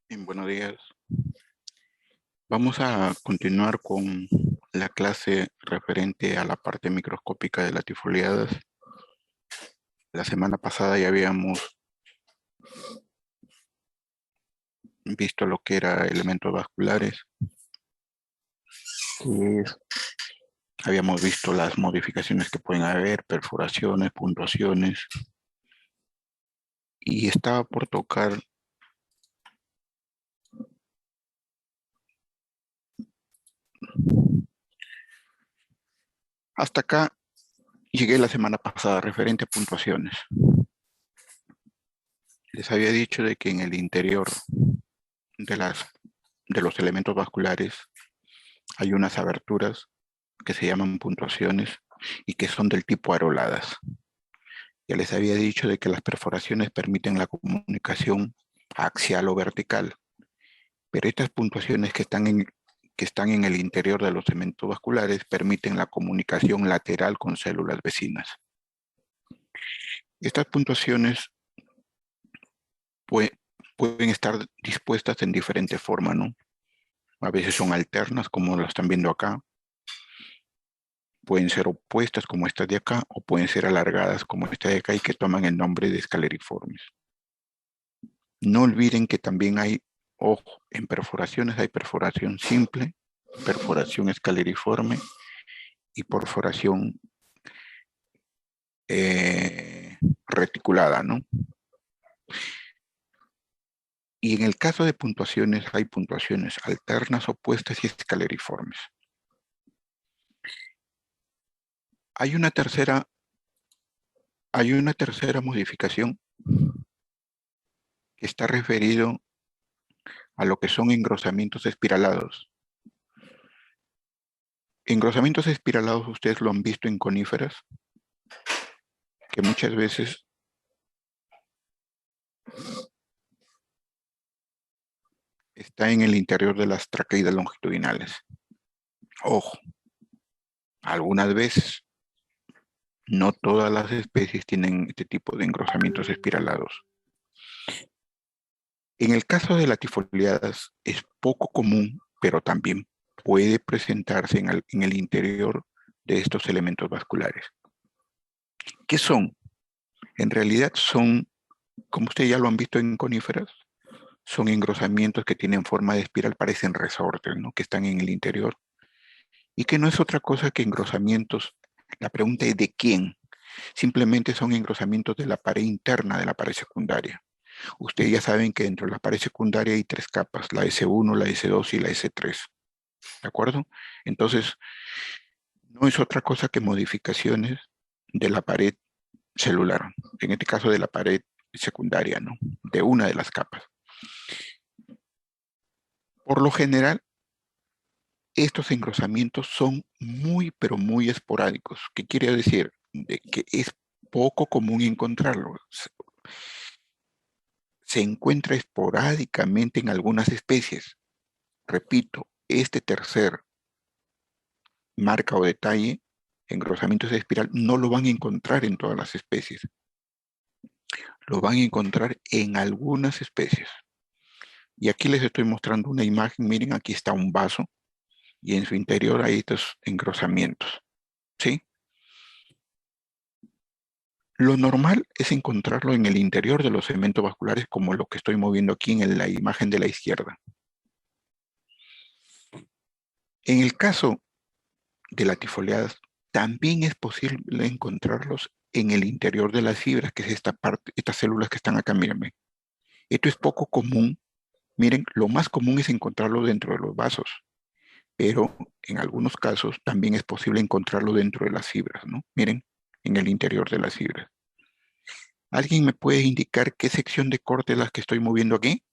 Bien, buenos días. Vamos a continuar con la clase referente a la parte microscópica de latifoliadas. La semana pasada ya habíamos visto lo que era elementos vasculares. Habíamos visto las modificaciones que pueden haber, perforaciones, puntuaciones. Y estaba por tocar hasta acá. Llegué la semana pasada referente a puntuaciones. Les había dicho de que en el interior de los elementos vasculares hay unas aberturas que se llaman puntuaciones y que son del tipo aroladas. Ya les había dicho de que las perforaciones permiten la comunicación axial o vertical, pero estas puntuaciones que están en el interior de los elementos vasculares permiten la comunicación lateral con células vecinas. Estas puntuaciones pueden estar dispuestas en diferentes formas, ¿no? A veces son alternas, como lo están viendo acá. Pueden ser opuestas, como estas de acá, o pueden ser alargadas, como esta de acá, y que toman el nombre de escaleriformes. No olviden que también hay, ojo, en perforaciones hay perforación simple, perforación escaleriforme y perforación reticulada, ¿no? Y en el caso de puntuaciones, hay puntuaciones alternas, opuestas y escaleriformes. Hay una tercera modificación que está referido a lo que son engrosamientos espiralados. Engrosamientos espiralados ustedes lo han visto en coníferas, que muchas veces está en el interior de las traqueidas longitudinales. Ojo, algunas veces, no todas las especies tienen este tipo de engrosamientos espiralados. En el caso de latifoliadas es poco común, pero también puede presentarse en el interior de estos elementos vasculares. ¿Qué son? En realidad son, como ustedes ya lo han visto en coníferas, son engrosamientos que tienen forma de espiral, parecen resortes, ¿no? Que están en el interior. Y que no es otra cosa que engrosamientos. La pregunta es ¿de quién? Simplemente son engrosamientos de la pared interna de la pared secundaria. Ustedes ya saben que dentro de la pared secundaria hay 3 capas, la S1, la S2 y la S3. ¿De acuerdo? Entonces, no es otra cosa que modificaciones de la pared celular, en este caso de la pared secundaria, ¿no? De una de las capas. Por lo general, estos engrosamientos son muy, pero muy esporádicos. ¿Qué quiere decir? De que es poco común encontrarlos. Se encuentra esporádicamente en algunas especies. Repito, este tercer marca o detalle, engrosamientos de espiral, no lo van a encontrar en todas las especies. Lo van a encontrar en algunas especies. Y aquí les estoy mostrando una imagen. Miren, aquí está un vaso y en su interior hay estos engrosamientos. ¿Sí? Lo normal es encontrarlo en el interior de los segmentos vasculares, como lo que estoy moviendo aquí en la imagen de la izquierda. En el caso de latifoliadas, también es posible encontrarlos en el interior de las fibras, que es esta parte, estas células que están acá, mírenme. Esto es poco común. Miren, lo más común es encontrarlo dentro de los vasos, pero en algunos casos también es posible encontrarlo dentro de las fibras, ¿no? Miren, en el interior de las fibras. ¿Alguien me puede indicar qué sección de corte es la que estoy moviendo aquí?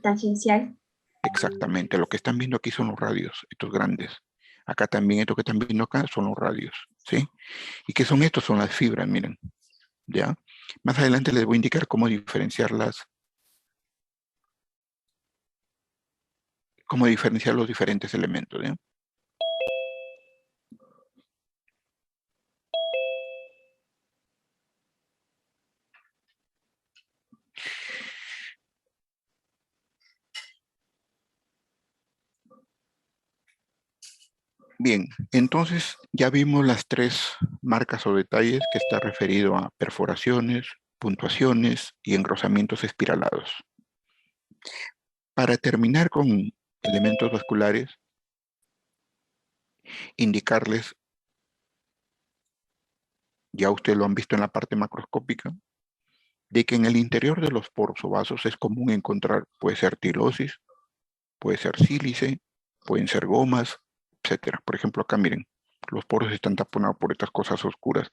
Tangencial. Exactamente, lo que están viendo aquí son los radios, estos grandes. Acá también, esto que están viendo acá son los radios, ¿sí? ¿Y qué son estos? Son las fibras, miren, ¿ya? Más adelante les voy a indicar cómo diferenciar los diferentes elementos, ¿ya? Bien, entonces ya vimos las tres marcas o detalles que está referido a perforaciones, puntuaciones y engrosamientos espiralados. Para terminar con elementos vasculares, indicarles, ya ustedes lo han visto en la parte macroscópica, de que en el interior de los poros o vasos es común encontrar, puede ser tilosis, puede ser sílice, pueden ser gomas, etcétera. Por ejemplo, acá miren, los poros están taponados por estas cosas oscuras.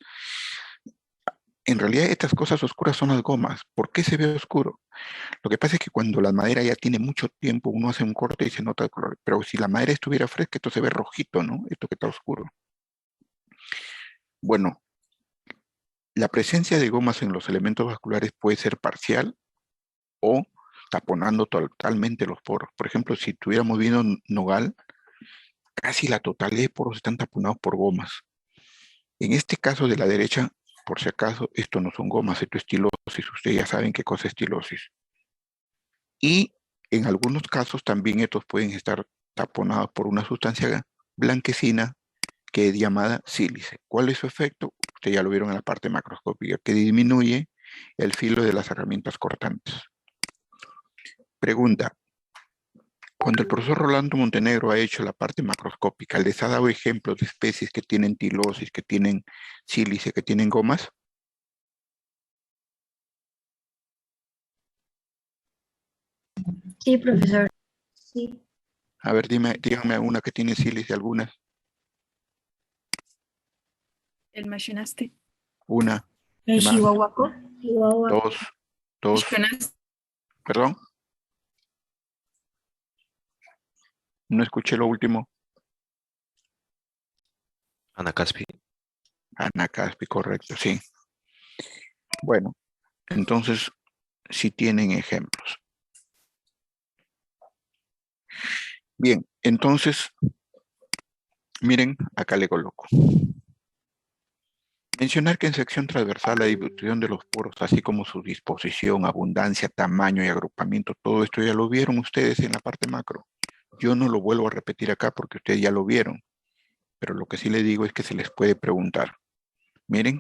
En realidad estas cosas oscuras son las gomas. ¿Por qué se ve oscuro? Lo que pasa es que cuando la madera ya tiene mucho tiempo, uno hace un corte y se nota el color. Pero si la madera estuviera fresca, esto se ve rojito, ¿no? Esto que está oscuro. Bueno, la presencia de gomas en los elementos vasculares puede ser parcial o taponando totalmente los poros. Por ejemplo, si estuviéramos viendo nogal, casi la totalidad de poros están taponados por gomas. En este caso de la derecha, por si acaso, esto no son gomas, esto es estilosis. Ustedes ya saben qué cosa es estilosis. Y en algunos casos también estos pueden estar taponados por una sustancia blanquecina que es llamada sílice. ¿Cuál es su efecto? Ustedes ya lo vieron en la parte macroscópica, que disminuye el filo de las herramientas cortantes. Pregunta, cuando el profesor Rolando Montenegro ha hecho la parte macroscópica, ¿les ha dado ejemplos de especies que tienen tilosis, que tienen sílice, que tienen gomas? Sí, profesor. Sí. A ver, díganme alguna que tiene sílice, algunas. El mencionaste. Una, ¿qué El más? chihuahuaco. Chihuahua. Dos, dos, perdón, no escuché lo último. Anacaspi. Anacaspi, correcto, sí. Bueno, entonces, sí tienen ejemplos. Bien, entonces, miren, acá le coloco. Mencionar que en sección transversal la distribución de los poros, así como su disposición, abundancia, tamaño y agrupamiento, todo esto ya lo vieron ustedes en la parte macro. Yo no lo vuelvo a repetir acá porque ustedes ya lo vieron, pero lo que sí les digo es que se les puede preguntar. Miren,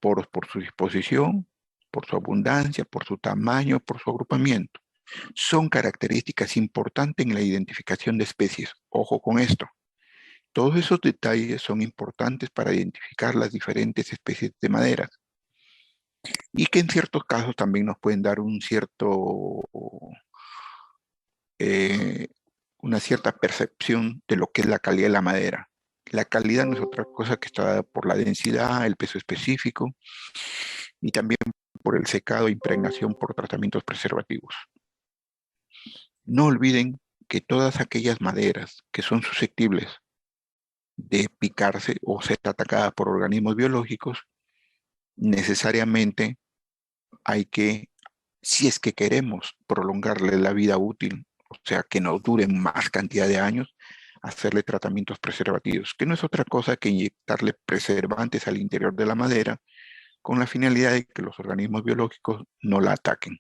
poros por su disposición, por su abundancia, por su tamaño, por su agrupamiento. Son características importantes en la identificación de especies. Ojo con esto. Todos esos detalles son importantes para identificar las diferentes especies de maderas y que en ciertos casos también nos pueden dar eh, una cierta percepción de lo que es la calidad de la madera. La calidad no es otra cosa que está dada por la densidad, el peso específico y también por el secado e impregnación por tratamientos preservativos. No olviden que todas aquellas maderas que son susceptibles de picarse o ser atacadas por organismos biológicos, necesariamente hay que, si es que queremos prolongarle la vida útil, o sea, que nos dure más cantidad de años, hacerle tratamientos preservativos, que no es otra cosa que inyectarle preservantes al interior de la madera con la finalidad de que los organismos biológicos no la ataquen.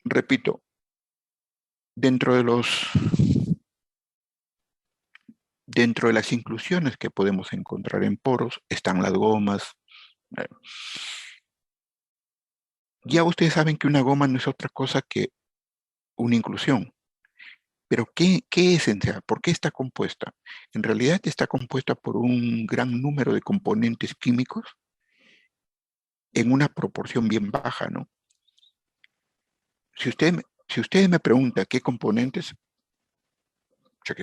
Repito, Dentro de las inclusiones que podemos encontrar en poros están las gomas. Ya ustedes saben que una goma no es otra cosa que una inclusión. Pero ¿qué es en realidad? ¿Por qué está compuesta? En realidad está compuesta por un gran número de componentes químicos en una proporción bien baja, ¿no? Si usted me pregunta qué componentes, o sea,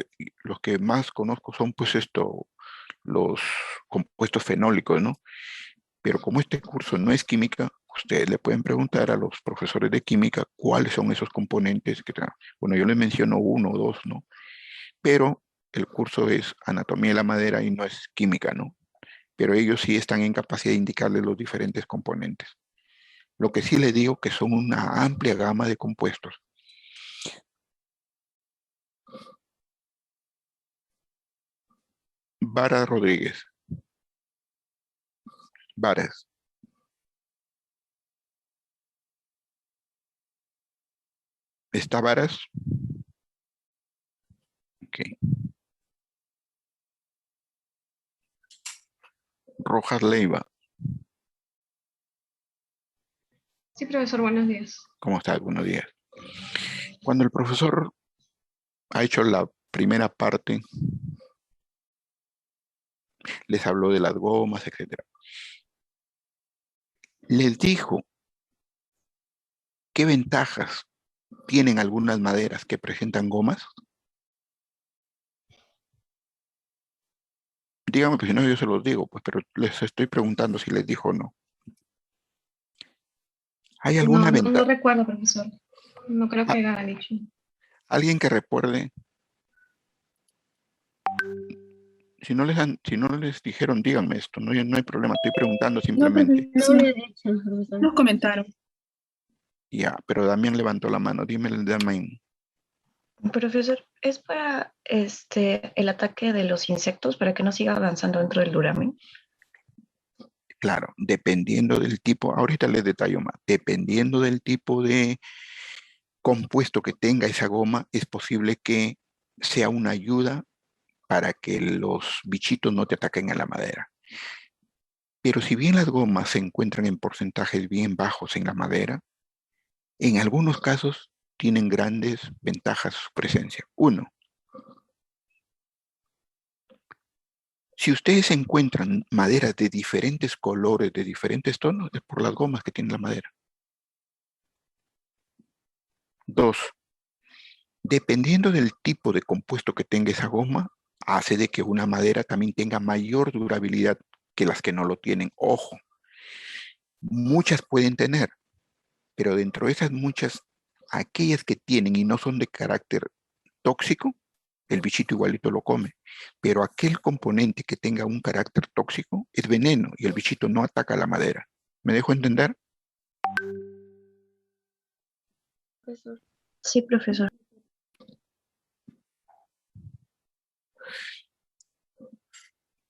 los que más conozco son pues los compuestos fenólicos, ¿no? Pero como este curso no es química, ustedes le pueden preguntar a los profesores de química cuáles son esos componentes que traen. Bueno, yo les menciono uno o dos, ¿no? Pero el curso es anatomía de la madera y no es química, ¿no? Pero ellos sí están en capacidad de indicarle los diferentes componentes. Lo que sí les digo que son una amplia gama de compuestos. Vara Rodríguez. Varas. ¿Está Varas? Ok. Rojas Leiva. Sí, profesor, buenos días. ¿Cómo está? Buenos días. Cuando el profesor ha hecho la primera parte, les habló de las gomas, etc. Les dijo qué ventajas tienen algunas maderas que presentan gomas. Dígame, que si no yo se los digo, pues, pero les estoy preguntando si les dijo o no. ¿Hay alguna No ventaja? recuerdo, profesor. No creo que haya dicho. ¿Alguien que recuerde? Si no les dijeron, díganme esto, no hay problema, estoy preguntando simplemente. No le he dicho, profesor. Nos comentaron. Ya, pero Damián levantó la mano, dime el Damián. Profesor, ¿es para el ataque de los insectos para que no siga avanzando dentro del duramen? Claro, dependiendo del tipo, ahorita les detallo más, dependiendo del tipo de compuesto que tenga esa goma, es posible que sea una ayuda para que los bichitos no te ataquen a la madera. Pero si bien las gomas se encuentran en porcentajes bien bajos en la madera, en algunos casos tienen grandes ventajas su presencia. Uno, si ustedes encuentran maderas de diferentes colores, de diferentes tonos, es por las gomas que tiene la madera. Dos, dependiendo del tipo de compuesto que tenga esa goma, hace de que una madera también tenga mayor durabilidad que las que no lo tienen. Ojo, muchas pueden tener, pero dentro de esas muchas, aquellas que tienen y no son de carácter tóxico, el bichito igualito lo come. Pero aquel componente que tenga un carácter tóxico es veneno y el bichito no ataca la madera. ¿Me dejo entender? Profesor. Sí, profesor.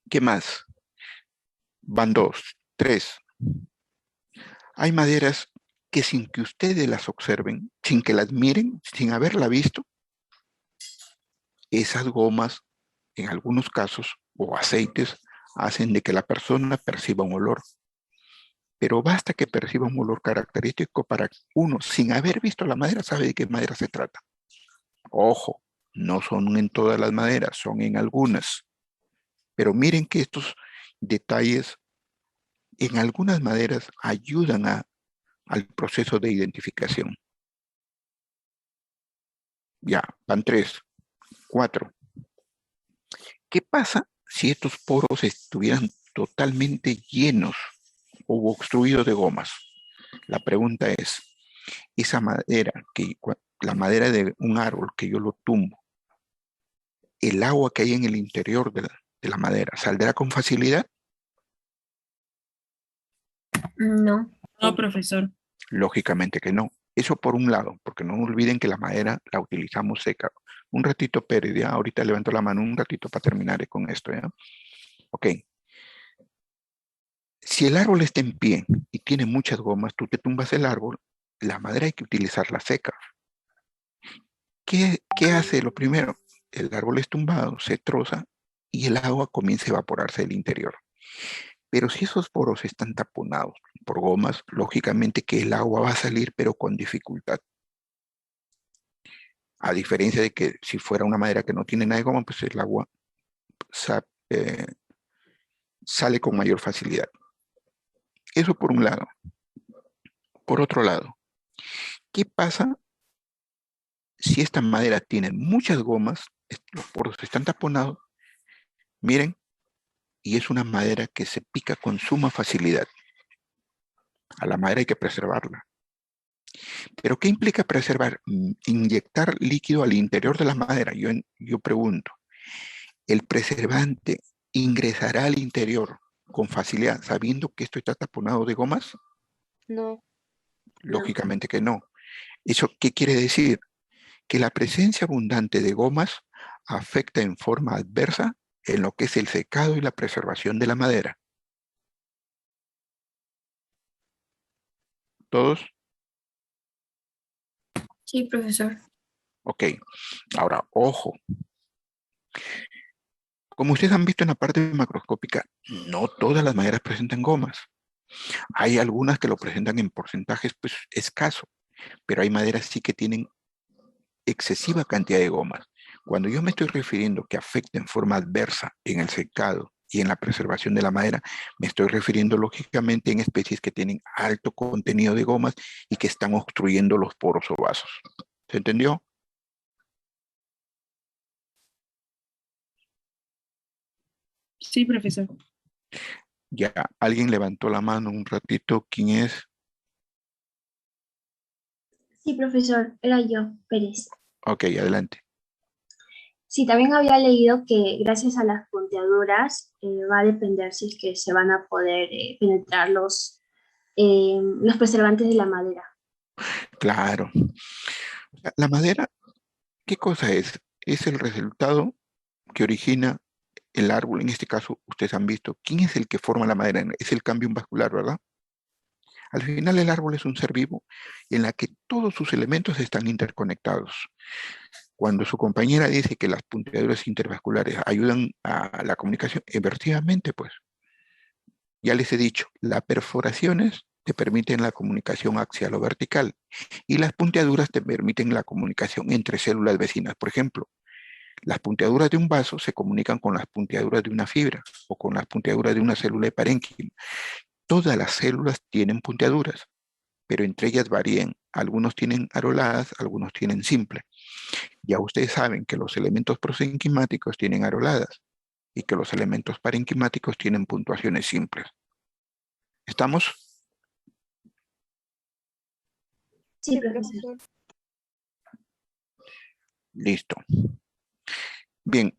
¿Qué más? Van dos, tres. Hay maderas que sin que ustedes las observen, sin que las miren, sin haberla visto, esas gomas, en algunos casos, o aceites, hacen de que la persona perciba un olor. Pero basta que perciba un olor característico para uno, sin haber visto la madera, sabe de qué madera se trata. Ojo, no son en todas las maderas, son en algunas. Pero miren que estos detalles en algunas maderas ayudan al proceso de identificación. Ya, van tres, cuatro. ¿Qué pasa si estos poros estuvieran totalmente llenos o obstruidos de gomas? La pregunta es, esa madera, la madera de un árbol que yo lo tumbo, el agua que hay en el interior de la madera, ¿saldrá con facilidad? No. No, profesor. Lógicamente que no. Eso por un lado, porque no olviden que la madera la utilizamos seca. Un ratito, Pérez, ya ahorita levanto la mano un ratito para terminar con esto, ¿ya? Ok. Si el árbol está en pie y tiene muchas gomas, tú te tumbas el árbol, la madera hay que utilizarla seca. ¿Qué hace lo primero? El árbol es tumbado, se troza y el agua comienza a evaporarse del interior. Pero si esos poros están taponados por gomas, lógicamente que el agua va a salir, pero con dificultad. A diferencia de que si fuera una madera que no tiene nada de goma, pues el agua sale con mayor facilidad. Eso por un lado. Por otro lado, ¿qué pasa si esta madera tiene muchas gomas, los poros están taponados? Miren, y es una madera que se pica con suma facilidad. A la madera hay que preservarla. ¿Pero qué implica preservar? Inyectar líquido al interior de la madera. Yo pregunto, ¿el preservante ingresará al interior con facilidad sabiendo que esto está taponado de gomas? No. Lógicamente que no. ¿Eso qué quiere decir? Que la presencia abundante de gomas afecta en forma adversa en lo que es el secado y la preservación de la madera. ¿Todos? Sí, profesor. Ok. Ahora, ojo. Como ustedes han visto en la parte macroscópica, no todas las maderas presentan gomas. Hay algunas que lo presentan en porcentajes pues escasos, pero hay maderas sí que tienen excesiva cantidad de gomas. Cuando yo me estoy refiriendo que afecta en forma adversa en el secado y en la preservación de la madera, me estoy refiriendo lógicamente en especies que tienen alto contenido de gomas y que están obstruyendo los poros o vasos. ¿Se entendió? Sí, profesor. Ya, alguien levantó la mano un ratito. ¿Quién es? Sí, profesor, era yo, Pérez. Ok, adelante. Sí, también había leído que gracias a las punteaduras va a depender si es que se van a poder penetrar los preservantes de la madera. Claro. La madera, ¿qué cosa es? Es el resultado que origina el árbol. En este caso, ustedes han visto, ¿quién es el que forma la madera? Es el cambium vascular, ¿verdad? Al final el árbol es un ser vivo en la que todos sus elementos están interconectados. Cuando su compañera dice que las punteaduras intervasculares ayudan a la comunicación, efectivamente, pues, ya les he dicho, las perforaciones te permiten la comunicación axial o vertical y las punteaduras te permiten la comunicación entre células vecinas. Por ejemplo, las punteaduras de un vaso se comunican con las punteaduras de una fibra o con las punteaduras de una célula de parénquima. Todas las células tienen punteaduras, pero entre ellas varían. Algunos tienen aroladas, algunos tienen simple. Ya ustedes saben que los elementos prosenquimáticos tienen aroladas y que los elementos parenquimáticos tienen puntuaciones simples. ¿Estamos? Sí, profesor. Listo. Bien,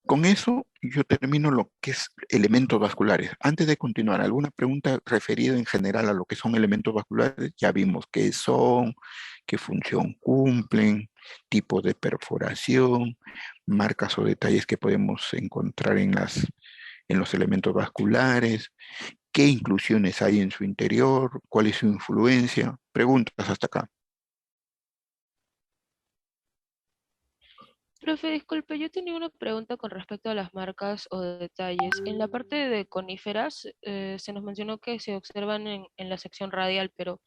con eso yo termino lo que es elementos vasculares. Antes de continuar, ¿alguna pregunta referida en general a lo que son elementos vasculares? Ya vimos qué son, qué función cumplen, tipo de perforación, marcas o detalles que podemos encontrar en los elementos vasculares, qué inclusiones hay en su interior, cuál es su influencia. Preguntas hasta acá. Profe, disculpe, yo tenía una pregunta con respecto a las marcas o detalles. En la parte de coníferas se nos mencionó que se observan en la sección radial, pero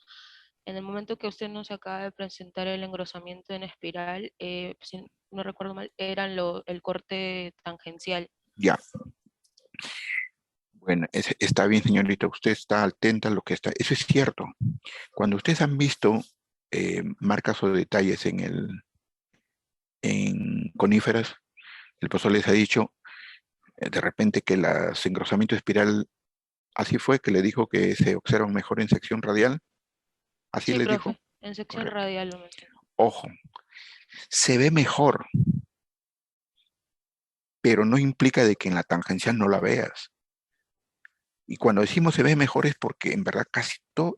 en el momento que usted nos acaba de presentar el engrosamiento en espiral, si no recuerdo mal, el corte tangencial. Ya. Bueno, está bien, señorita. Usted está atenta a lo que está. Eso es cierto. Cuando ustedes han visto marcas o detalles en coníferas, el profesor les ha dicho de repente que el engrosamiento espiral, así fue, que le dijo que se observan mejor en sección radial. Así Sí, les dijo. profe, en sección Correcto. radial lo mencionó. Ojo, se ve mejor, pero no implica de que en la tangencial no la veas. Y cuando decimos se ve mejor es porque en verdad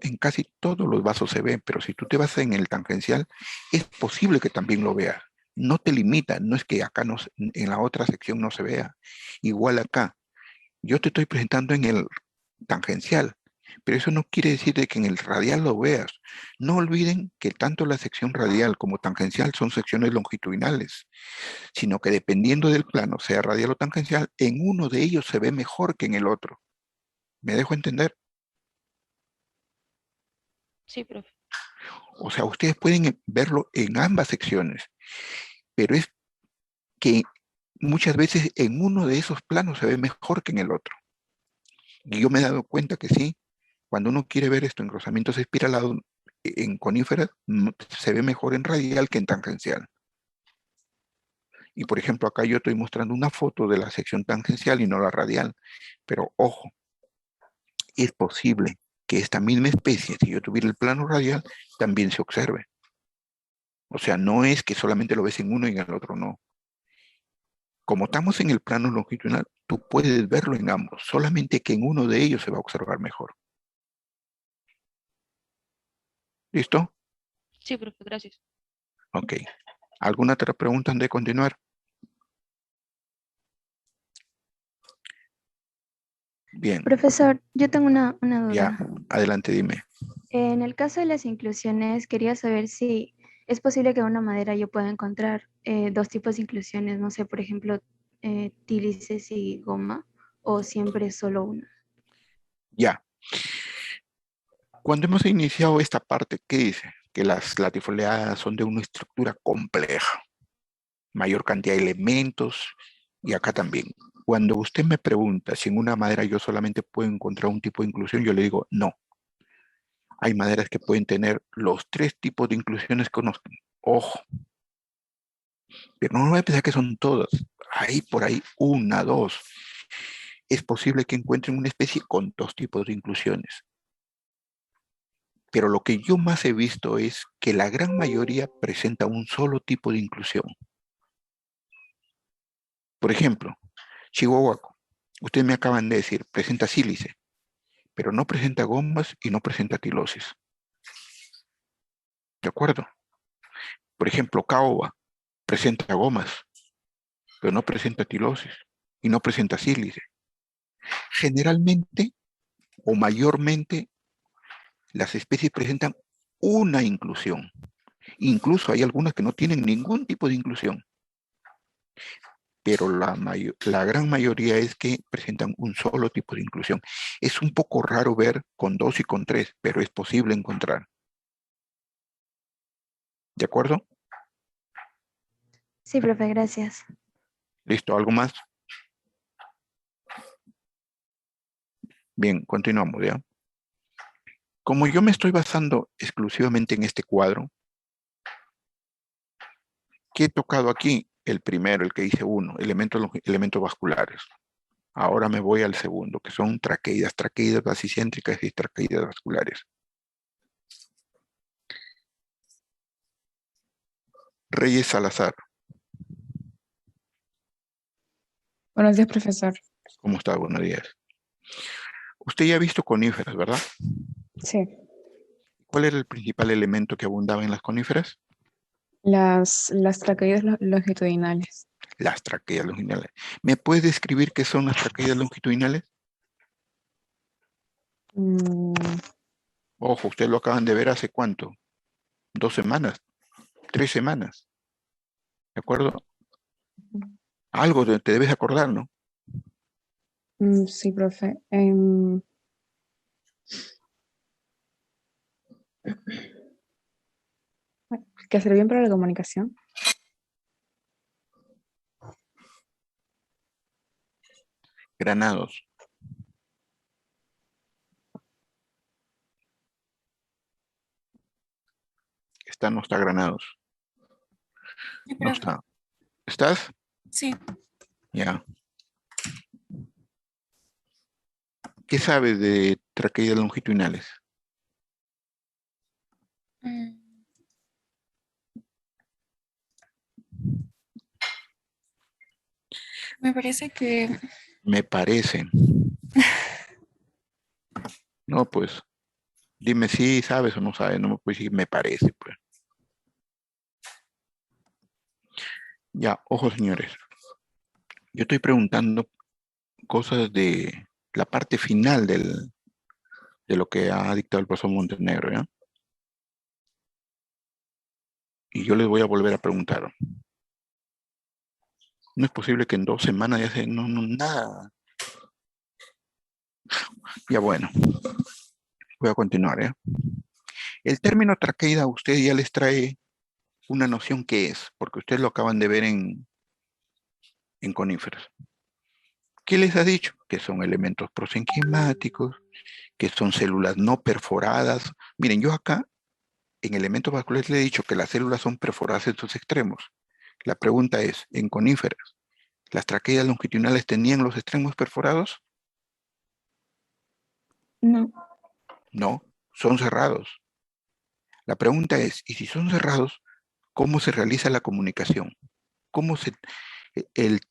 en casi todos los vasos se ve, pero si tú te vas en el tangencial, es posible que también lo veas. No te limita, no es que acá en la otra sección no se vea. Igual acá, yo te estoy presentando en el tangencial, Pero eso no quiere decir de que en el radial lo veas. No olviden que tanto la sección radial como tangencial son secciones longitudinales, sino que dependiendo del plano, sea radial o tangencial, en uno de ellos se ve mejor que en el otro. ¿Me dejo entender? Sí, profe. O sea, ustedes pueden verlo en ambas secciones, pero es que muchas veces en uno de esos planos se ve mejor que en el otro. Y yo me he dado cuenta que sí, cuando uno quiere ver esto en engrosamientos espiralados, en coníferas, se ve mejor en radial que en tangencial. Y por ejemplo, acá yo estoy mostrando una foto de la sección tangencial y no la radial. Pero ojo, es posible que esta misma especie, si yo tuviera el plano radial, también se observe. O sea, no es que solamente lo ves en uno y en el otro no. Como estamos en el plano longitudinal, tú puedes verlo en ambos, solamente que en uno de ellos se va a observar mejor. ¿Listo? Sí, profe, gracias. Ok. ¿Alguna otra pregunta antes de continuar? Bien, Profesor, yo tengo una ya, duda. adelante, dime. En el caso de las inclusiones, quería saber si es posible que en una madera yo pueda encontrar dos tipos de inclusiones, no sé, por ejemplo, tílices y goma, o siempre solo una. Ya. Cuando hemos iniciado esta parte, ¿qué dice? Que las latifoliadas son de una estructura compleja, mayor cantidad de elementos, y acá también. Cuando usted me pregunta si en una madera yo solamente puedo encontrar un tipo de inclusión, yo le digo no. Hay maderas que pueden tener los tres tipos de inclusiones que conozcan. Ojo, pero no voy a pensar que son todas. Hay por ahí una, dos. Es posible que encuentren una especie con dos tipos de inclusiones. Pero lo que yo más he visto es que la gran mayoría presenta un solo tipo de inclusión. Por ejemplo, Chihuahuaco, ustedes me acaban de decir, presenta sílice, pero no presenta gomas y no presenta tilosis. ¿De acuerdo? Por ejemplo, Caoba presenta gomas, pero no presenta tilosis y no presenta sílice. Generalmente o mayormente las especies presentan una inclusión. Incluso hay algunas que no tienen ningún tipo de inclusión, pero la gran mayoría es que presentan un solo tipo de inclusión. Es un poco raro ver con dos y con tres, pero es posible encontrar. ¿De acuerdo? Sí, profe, gracias. ¿Listo? ¿Algo más? Bien, continuamos, ¿ya? Como yo me estoy basando exclusivamente en este cuadro, ¿qué he tocado aquí? El primero, el que dice uno, elementos vasculares. Ahora me voy al segundo, que son traqueidas basicéntricas y traqueidas vasculares. Reyes Salazar, Buenos días, profesor. ¿cómo está? Buenos días. Usted ya ha visto coníferas, ¿verdad? Sí, ¿Cuál era el principal elemento que abundaba en las coníferas? las traqueidas longitudinales. Las traqueidas longitudinales. ¿Me puede describir qué son las traqueidas longitudinales? Mm, Ojo, ustedes lo acaban de ver hace ¿cuánto? 2 semanas, 3 semanas. ¿De acuerdo? Algo te debes acordar, ¿no? sí, profe. Que sirven para la comunicación. Granados. ¿Está o no está Granados? No está. ¿Estás? Sí. Ya. ¿Qué sabes de traqueidas longitudinales? Me parece que Me parece. No, pues, dime si sabes o no sabes. No me puedes decir me parece, pues. Ya, ojo, señores. Yo estoy preguntando cosas de la parte final de lo que ha dictado el profesor Montenegro, ¿ya? Y yo les voy a volver a preguntar. No es posible que en 2 semanas ya se... No, nada. Ya bueno, voy a continuar, ¿ya? El término traqueida a ustedes ya les trae una noción que es, porque ustedes lo acaban de ver en coníferas. ¿Qué les ha dicho? Que son elementos prosenquimáticos, que son células no perforadas. Miren, yo acá en elementos vasculares le he dicho que las células son perforadas en sus extremos. La pregunta es, en coníferas, ¿las traqueidas longitudinales tenían los extremos perforados? No. No, son cerrados. La pregunta es, ¿y si son cerrados, cómo se realiza la comunicación? ¿Cómo el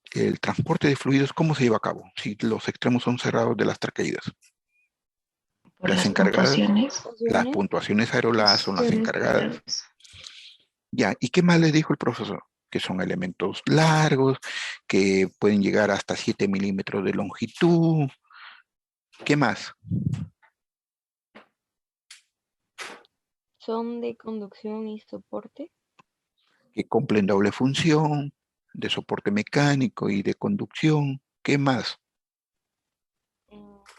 transporte de fluidos, cómo se lleva a cabo si los extremos son cerrados de las traqueidas? Por Las las encargadas, puntuaciones. las puntuaciones aeroladas son las encargadas. Ya, ¿y qué más les dijo el profesor? Que son elementos largos, que pueden llegar hasta 7 milímetros de longitud. ¿Qué más? Son de conducción y soporte. Que cumplen doble función, de soporte mecánico y de conducción. ¿Qué más?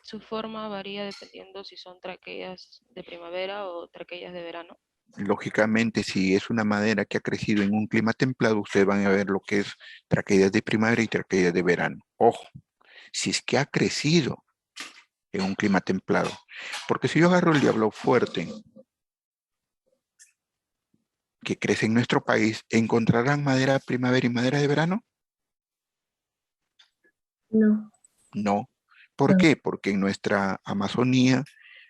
Su forma varía dependiendo si son traqueidas de primavera o traqueidas de verano. Lógicamente, si es una madera que ha crecido en un clima templado, ustedes van a ver lo que es traqueidas de primavera y traqueidas de verano. Ojo, si es que ha crecido en un clima templado. Porque si yo agarro el diablo fuerte que crece en nuestro país, ¿encontrarán madera de primavera y madera de verano? No. No. ¿Por qué? Porque en nuestra Amazonía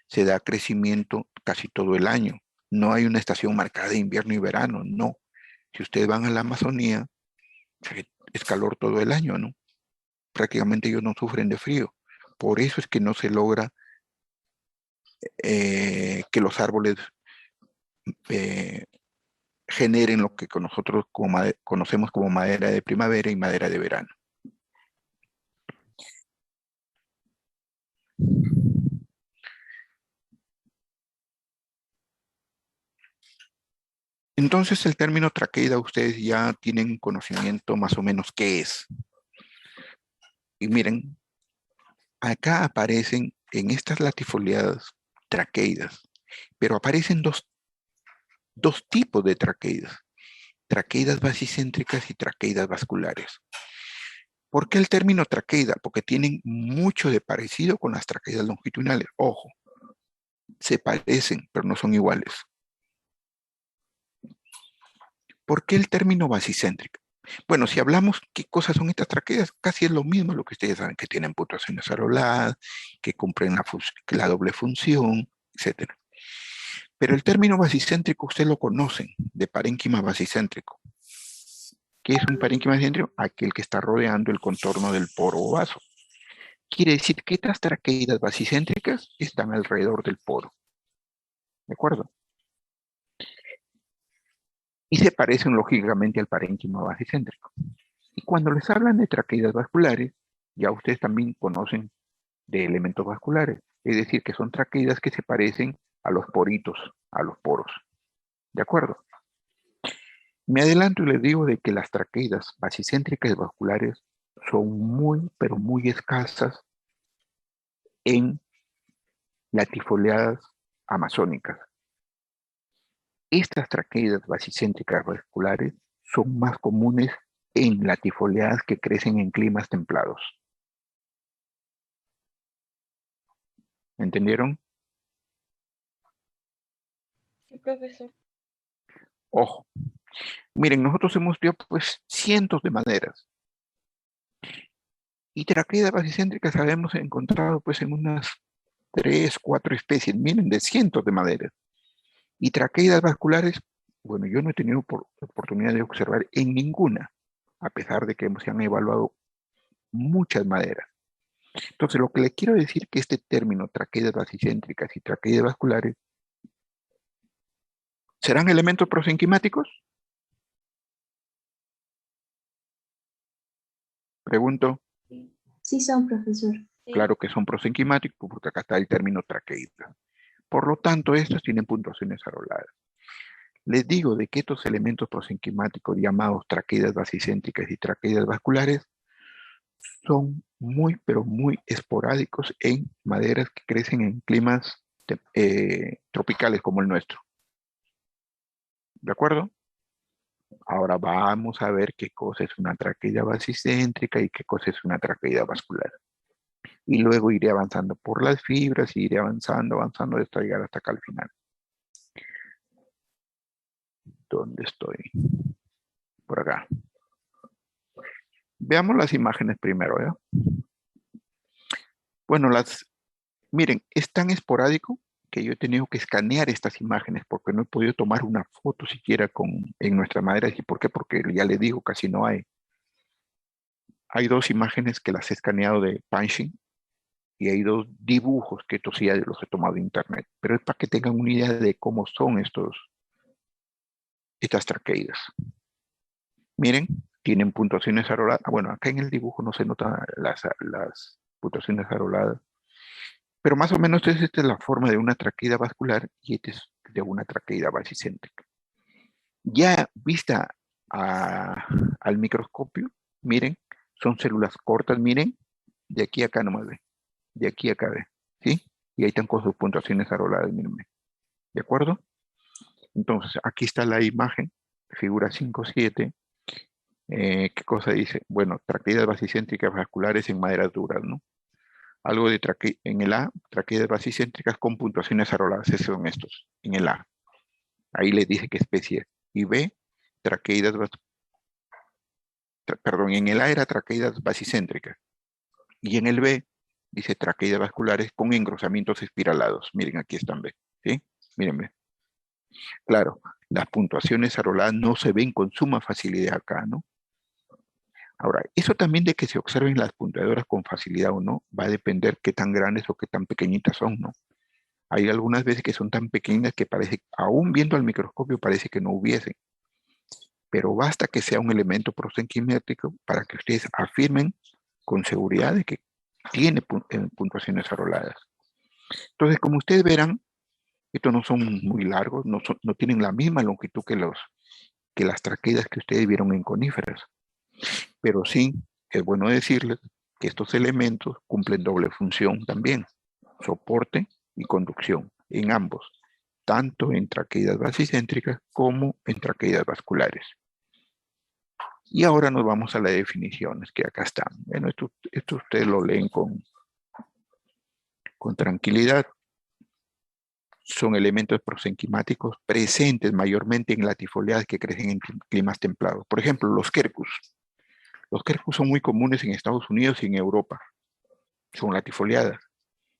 se da crecimiento casi todo el año. No hay una estación marcada de invierno y verano, no. Si ustedes van a la Amazonía, es calor todo el año, ¿no? Prácticamente ellos no sufren de frío. Por eso es que no se logra que los árboles generen lo que nosotros conocemos como madera de primavera y madera de verano. Entonces el término traqueida ustedes ya tienen conocimiento más o menos qué es. Y miren, acá aparecen en estas latifoliadas traqueidas, pero aparecen dos tipos de traqueidas. Traqueidas basicéntricas y traqueidas vasculares. ¿Por qué el término traqueida? Porque tienen mucho de parecido con las traqueidas longitudinales. Ojo, se parecen, pero no son iguales. ¿Por qué el término basicéntrica? Bueno, si hablamos qué cosas son estas traqueidas, casi es lo mismo lo que ustedes saben, que tienen puntuaciones aroladas, que cumplen la doble función, etc. Pero el término basicéntrico ustedes lo conocen, de parénquima basicéntrico. ¿Qué es un parénquima basicéntrico? Aquel que está rodeando el contorno del poro o vaso. Quiere decir que estas traqueidas basicéntricas están alrededor del poro. ¿De acuerdo? Y se parecen lógicamente al parénquima basicéntrico. Y cuando les hablan de traqueidas vasculares, ya ustedes también conocen de elementos vasculares. Es decir, que son traqueidas que se parecen a los poritos, a los poros. ¿De acuerdo? Me adelanto y les digo de que las traqueidas basicéntricas y vasculares son muy, pero muy escasas en latifoliadas amazónicas. Estas traqueidas basicéntricas vasculares son más comunes en latifoliadas que crecen en climas templados. ¿Entendieron? Sí, profesor. Ojo. Miren, nosotros hemos estudiado pues cientos de maderas. Y traqueidas basicéntricas habíamos encontrado pues en unas 3, 4 especies, miren, de cientos de maderas. Y traqueidas vasculares, bueno, yo no he tenido oportunidad de observar en ninguna, a pesar de que se han evaluado muchas maderas. Entonces, lo que le quiero decir que este término, traqueidas basicéntricas y traqueidas vasculares, ¿serán elementos prosenquimáticos? Pregunto. Sí son, profesor. Sí. Claro que son prosenquimáticos porque acá está el término traqueíta. Por lo tanto, estos tienen puntuaciones arroladas. Les digo de que estos elementos prosenquimáticos llamados traqueidas basicéntricas y traqueidas vasculares son muy, pero muy esporádicos en maderas que crecen en climas tropicales como el nuestro. ¿De acuerdo? Ahora vamos a ver qué cosa es una traqueida basicéntrica y qué cosa es una traqueida vascular. Y luego iré avanzando por las fibras y iré avanzando hasta llegar hasta acá al final. ¿Dónde estoy? Por acá. Veamos las imágenes primero, ¿ya? Bueno, miren, es tan esporádico que yo he tenido que escanear estas imágenes porque no he podido tomar una foto siquiera en nuestra madera. ¿Y por qué? Porque ya les digo, casi no hay. Hay dos imágenes que las he escaneado de punching y hay dos dibujos que estos sí los he tomado de internet. Pero es para que tengan una idea de cómo son estas traqueidas. Miren, tienen puntuaciones arroladas. Bueno, acá en el dibujo no se notan las puntuaciones arroladas. Pero más o menos esta es la forma de una traqueida vascular y esta es de una traqueida basicéntrica. Ya vista al microscopio, miren, son células cortas, miren, de aquí a acá nomás ve, de aquí a acá ve, ¿sí? Y ahí están con sus puntuaciones arroladas, mírenme. ¿De acuerdo? Entonces, aquí está la imagen, figura 5.7. ¿Qué cosa dice? Bueno, traqueidas basicéntricas vasculares en maderas duras, ¿no? Algo de en el A, traqueidas basicéntricas con puntuaciones arroladas, esos son estos, en el A. Ahí les dice qué especie es. Y B, traqueidas, perdón, en el A era traqueidas basicéntricas. Y en el B, dice traqueidas vasculares con engrosamientos espiralados. Miren, aquí están, ¿ve? ¿Sí? Miren, ¿ve? Claro, las puntuaciones arroladas no se ven con suma facilidad acá, ¿no? Ahora, eso también de que se observen las puntuadoras con facilidad o no, va a depender qué tan grandes o qué tan pequeñitas son, ¿no? Hay algunas veces que son tan pequeñas que parece, aún viendo al microscopio, parece que no hubiesen. Pero basta que sea un elemento prosenquimétrico para que ustedes afirmen con seguridad de que tiene puntuaciones arroladas. Entonces, como ustedes verán, estos no son muy largos, no tienen la misma longitud que las traqueidas que ustedes vieron en coníferas. Pero sí, es bueno decirles que estos elementos cumplen doble función también, soporte y conducción en ambos, tanto en traqueidas basicéntricas como en traqueidas vasculares. Y ahora nos vamos a las definiciones que acá están. Bueno, esto ustedes lo leen con tranquilidad. Son elementos prosenquimáticos presentes mayormente en latifoliadas que crecen en climas templados. Por ejemplo, los quercus. Los quercus son muy comunes en Estados Unidos y en Europa. Son latifoliadas.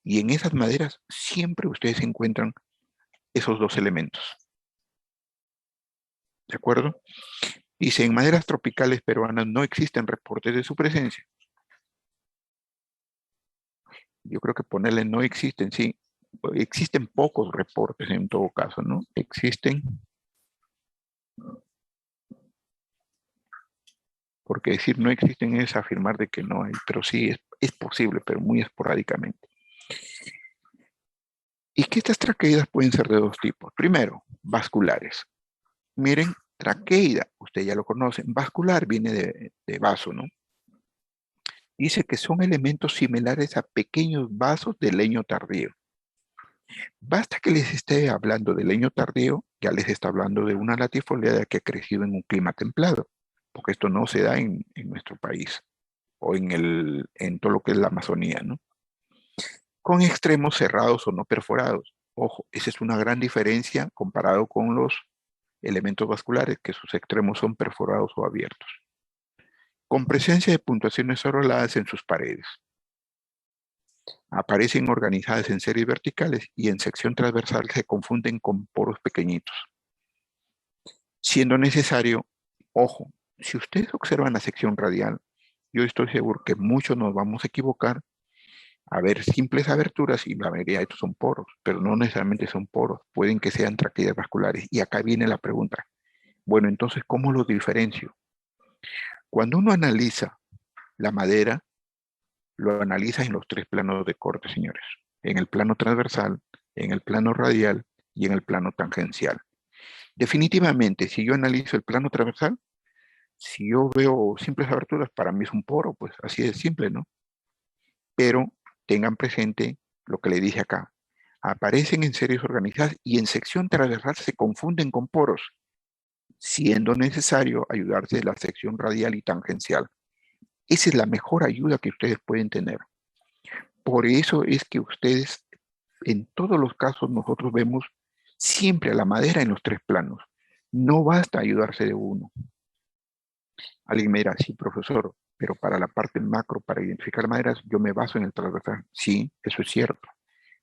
Y en esas maderas siempre ustedes encuentran esos dos elementos. ¿De acuerdo? Dice, en maderas tropicales peruanas no existen reportes de su presencia. Yo creo que ponerle no existen, sí. Existen pocos reportes en todo caso, ¿no? Existen. Porque decir no existen es afirmar de que no hay, pero sí es posible, pero muy esporádicamente. Y que estas traqueidas pueden ser de dos tipos. Primero, vasculares. Miren, traqueida, ustedes ya lo conocen, vascular viene de vaso, ¿no? Dice que son elementos similares a pequeños vasos de leño tardío. Basta que les esté hablando de leño tardío, ya les está hablando de una latifoliada que ha crecido en un clima templado, porque esto no se da en nuestro país o en todo lo que es la Amazonía, ¿no? Con extremos cerrados o no perforados. Ojo, esa es una gran diferencia comparado con los elementos vasculares, que sus extremos son perforados o abiertos. Con presencia de puntuaciones arroladas en sus paredes. Aparecen organizadas en series verticales y en sección transversal se confunden con poros pequeñitos. Siendo necesario, ojo, si ustedes observan la sección radial, yo estoy seguro que muchos nos vamos a equivocar a ver simples aberturas y la mayoría de estos son poros, pero no necesariamente son poros, pueden que sean traqueidas vasculares. Y acá viene la pregunta. Bueno, entonces, ¿cómo los diferencio? Cuando uno analiza la madera, lo analizas en los 3 planos de corte, señores. En el plano transversal, en el plano radial y en el plano tangencial. Definitivamente, si yo analizo el plano transversal, si yo veo simples aberturas, para mí es un poro, pues así de simple, ¿no? Pero tengan presente lo que le dije acá. Aparecen en series organizadas y en sección transversal se confunden con poros, siendo necesario ayudarse de la sección radial y tangencial. Esa es la mejor ayuda que ustedes pueden tener. Por eso es que ustedes, en todos los casos, nosotros vemos siempre a la madera en los 3 planos. No basta ayudarse de uno. Alguien me dirá, sí, profesor, pero para la parte macro, para identificar maderas, yo me baso en el transversal. Sí, eso es cierto.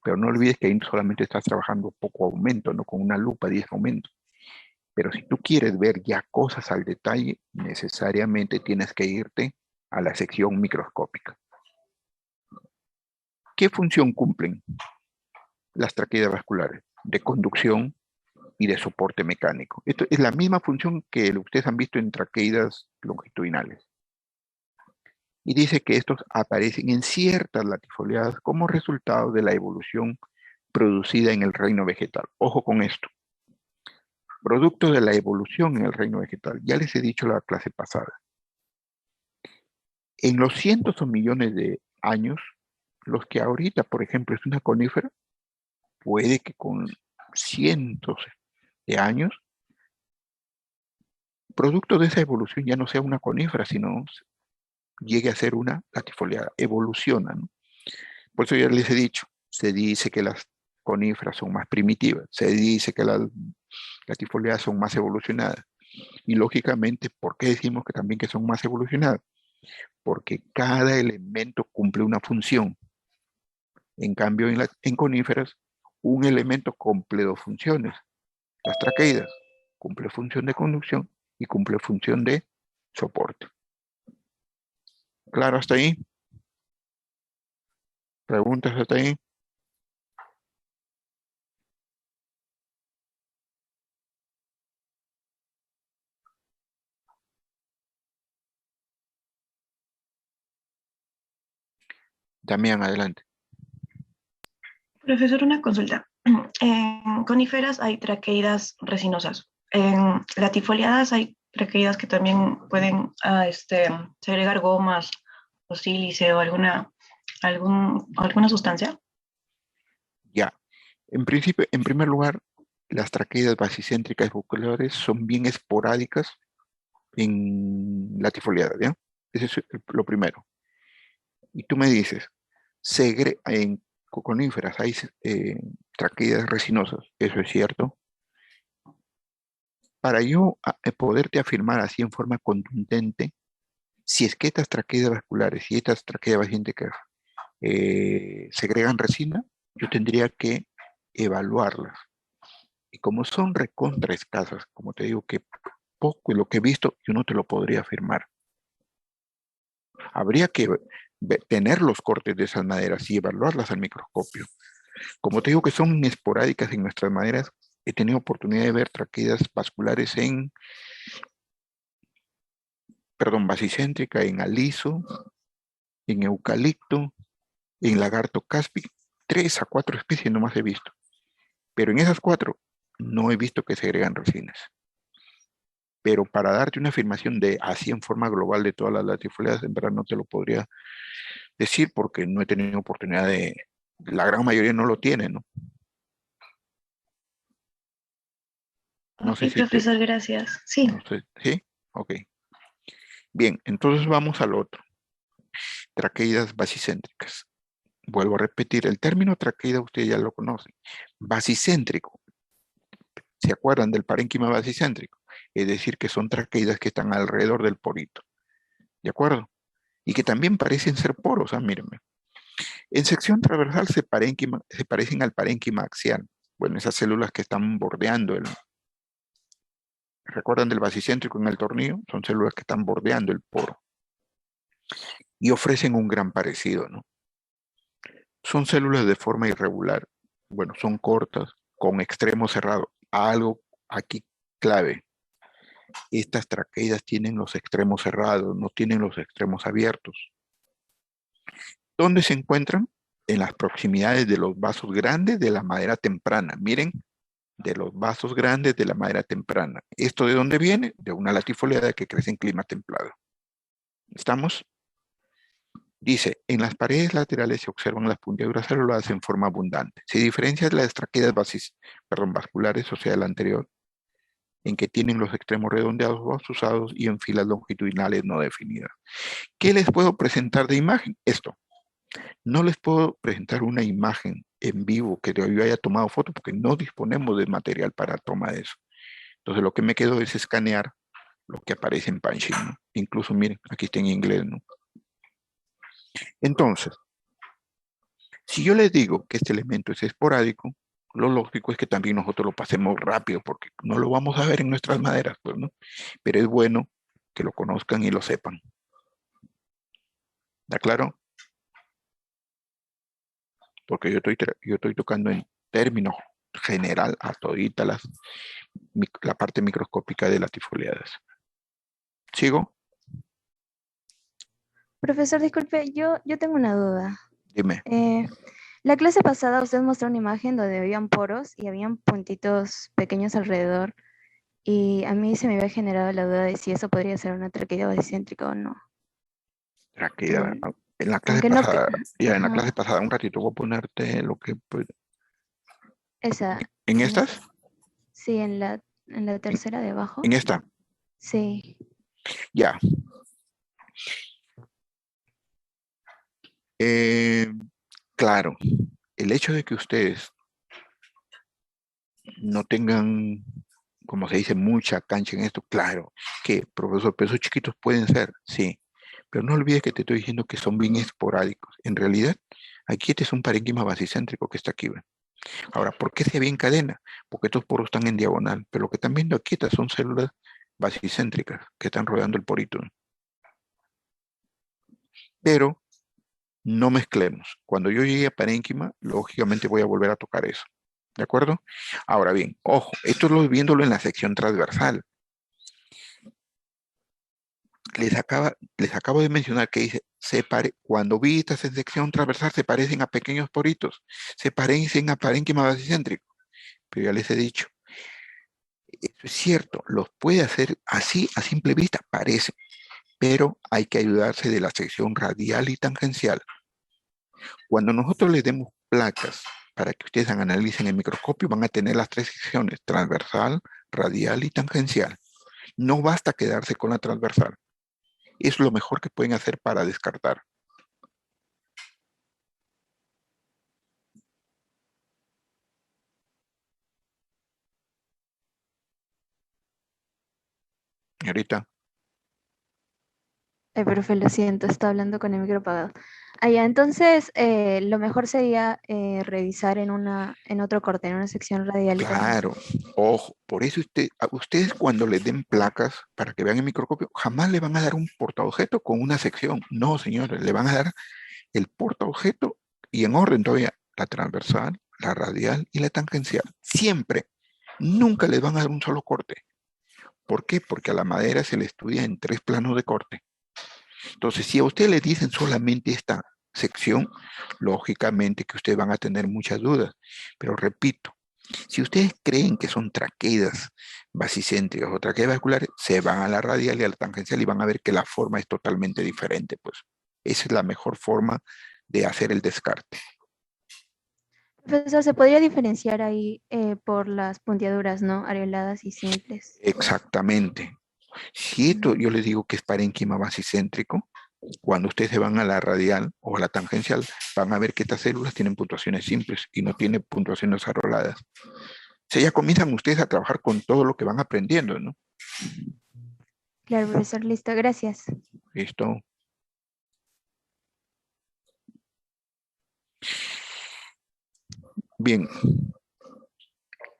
Pero no olvides que ahí solamente estás trabajando poco aumento, no con una lupa 10 aumentos. Pero si tú quieres ver ya cosas al detalle, necesariamente tienes que irte a la sección microscópica. ¿Qué función cumplen las traqueidas vasculares? De conducción y de soporte mecánico. Esto es la misma función que ustedes han visto en traqueidas longitudinales. Y dice que estos aparecen en ciertas latifoliadas como resultado de la evolución producida en el reino vegetal. Ojo con esto. Producto de la evolución en el reino vegetal. Ya les he dicho la clase pasada. En los cientos o millones de años, los que ahorita, por ejemplo, es una conífera, puede que con cientos de años, producto de esa evolución ya no sea una conífera, sino llegue a ser una latifoliada, evoluciona, ¿no? Por eso ya les he dicho, se dice que las coníferas son más primitivas, se dice que las latifoliadas son más evolucionadas. Y lógicamente, ¿por qué decimos que también que son más evolucionadas? Porque cada elemento cumple una función. En cambio, en coníferas, un elemento cumple 2 funciones. Las traqueidas cumple función de conducción y cumple función de soporte. ¿Claro hasta ahí? ¿Preguntas hasta ahí? Damián, adelante. Profesor, una consulta. En coníferas hay traqueidas resinosas. En latifoliadas hay traqueidas que también pueden segregar gomas o sílice o alguna sustancia. Ya. En principio, en primer lugar, las traqueidas basicéntricas vasculares son bien esporádicas en latifoliadas, ¿ya? Ese es lo primero. Y tú me dices, en coníferas hay traqueidas resinosas, ¿eso es cierto? Para yo poderte afirmar así en forma contundente, si es que estas traqueidas vasculares y estas traqueidas basicéntricas segregan resina, yo tendría que evaluarlas. Y como son recontra escasas, como te digo que poco y lo que he visto, yo no te lo podría afirmar. Habría que tener los cortes de esas maderas y evaluarlas al microscopio. Como te digo que son esporádicas en nuestras maderas, he tenido oportunidad de ver traqueidas vasculares basicéntrica, en aliso, en eucalipto, en lagarto cáspico, 3 a 4 especies nomás he visto. Pero en esas 4 no he visto que segregan resinas. Pero para darte una afirmación de así en forma global de todas las latifoliadas, en verdad no te lo podría decir porque no he tenido oportunidad la gran mayoría no lo tiene, ¿no? No sé Sí, si profesor, gracias. Sí. No sé, ¿sí? Ok. Bien, entonces vamos al otro. Traqueidas basicéntricas. Vuelvo a repetir, el término traqueida ustedes ya lo conocen. Basicéntrico. ¿Se acuerdan del parénquima basicéntrico? Es decir, que son traqueidas que están alrededor del porito. ¿De acuerdo? Y que también parecen ser poros, mírenme. En sección transversal se parecen al parénquima axial. Bueno, esas células que están bordeando ¿recuerdan del basicéntrico en el tornillo? Son células que están bordeando el poro. Y ofrecen un gran parecido, ¿no? Son células de forma irregular. Bueno, son cortas, con extremo cerrado. Algo aquí clave. Estas traqueidas tienen los extremos cerrados, no tienen los extremos abiertos. ¿Dónde se encuentran? En las proximidades de los vasos grandes de la madera temprana. Miren, de los vasos grandes de la madera temprana. ¿Esto de dónde viene? De una latifoliada que crece en clima templado. ¿Estamos? Dice, en las paredes laterales se observan las puntiaduras celulares en forma abundante. Se diferencia de las traqueidas vasculares, o sea, la anterior, en que tienen los extremos redondeados o obtusados y en filas longitudinales no definidas. ¿Qué les puedo presentar de imagen? Esto. No les puedo presentar una imagen en vivo que yo haya tomado foto porque no disponemos de material para toma de eso. Entonces lo que me quedo es escanear lo que aparece en Panshin, ¿no? Incluso miren, aquí está en inglés, ¿no? Entonces, si yo les digo que este elemento es esporádico, lo lógico es que también nosotros lo pasemos rápido porque no lo vamos a ver en nuestras maderas, pues, ¿no? Pero es bueno que lo conozcan y lo sepan. ¿Está claro? Porque yo estoy tocando en términos general a todita la parte microscópica de latifoliadas. ¿Sigo? Profesor, disculpe, yo tengo una duda. Dime. La clase pasada usted mostró una imagen donde habían poros y habían puntitos pequeños alrededor. Y a mí se me había generado la duda de si eso podría ser una traqueida basicéntrica o no. Traqueida. En la clase Aunque no... pasada, en la Ajá. clase pasada, un ratito voy a ponerte lo que... Pues, Esa. ¿en estas? Sí, en la tercera de abajo. ¿En esta? Sí. Ya. Claro, el hecho de que ustedes no tengan, como se dice, mucha cancha en esto, claro, que profesor, pesos chiquitos pueden ser, sí, pero no olvides que te estoy diciendo que son bien esporádicos. En realidad, aquí este es un parénquima basicéntrico que está aquí, ¿ven? Ahora, ¿por qué se ve en cadena? Porque estos poros están en diagonal, pero lo que están viendo aquí estas son células basicéntricas que están rodeando el porito. Pero no mezclemos. Cuando yo llegue a parénquima, lógicamente voy a volver a tocar eso. ¿De acuerdo? Ahora bien, ojo, esto es viéndolo en la sección transversal. Les acabo de mencionar que dice, cuando vi esta sección transversal se parecen a pequeños poritos, se parecen a parénquima basicéntrico. Pero ya les he dicho, eso es cierto, los puede hacer así a simple vista, parece, pero hay que ayudarse de la sección radial y tangencial. Cuando nosotros les demos placas para que ustedes analicen el microscopio, van a tener las tres secciones, transversal, radial y tangencial. No basta quedarse con la transversal. Es lo mejor que pueden hacer para descartar. Señorita. Profe, lo siento, está hablando con el micro apagado. Ya, entonces lo mejor sería revisar en otro corte, en una sección radial. Claro, ojo, por eso ustedes cuando les den placas para que vean el microscopio, jamás le van a dar un portaobjeto con una sección. No, señores, le van a dar el portaobjeto y en orden todavía, la transversal, la radial y la tangencial. Siempre. Nunca les van a dar un solo corte. ¿Por qué? Porque a la madera se le estudia en 3 planos de corte. Entonces, si a ustedes les dicen solamente esta sección, lógicamente que ustedes van a tener muchas dudas. Pero repito, si ustedes creen que son traqueidas basicéntricas o traqueidas vasculares, se van a la radial y a la tangencial y van a ver que la forma es totalmente diferente. Pues esa es la mejor forma de hacer el descarte. Profesor, se podría diferenciar ahí por las puntiaduras, ¿no? Areoladas y simples. Exactamente. Si esto yo les digo que es parénquima basicéntrico, cuando ustedes se van a la radial o a la tangencial, van a ver que estas células tienen puntuaciones simples y no tienen puntuaciones arroladas. O sea, ya comienzan ustedes a trabajar con todo lo que van aprendiendo, ¿no? Claro, profesor, listo, gracias. Listo. Bien.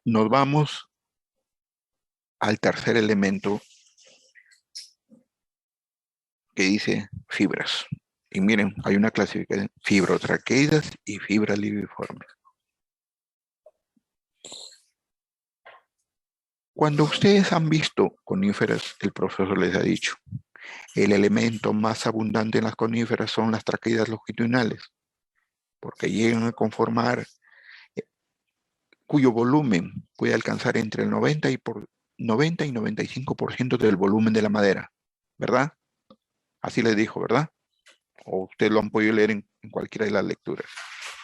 Nos vamos al tercer elemento que dice fibras. Y miren, hay una clasificación, fibrotraqueidas y fibras libiformes. Cuando ustedes han visto coníferas, el profesor les ha dicho, El elemento más abundante en las coníferas son las traqueidas longitudinales, porque llegan a conformar, cuyo volumen puede alcanzar entre el 90 y 95% del volumen de la madera, ¿verdad? Así les dijo, ¿verdad? O ustedes lo han podido leer en cualquiera de las lecturas.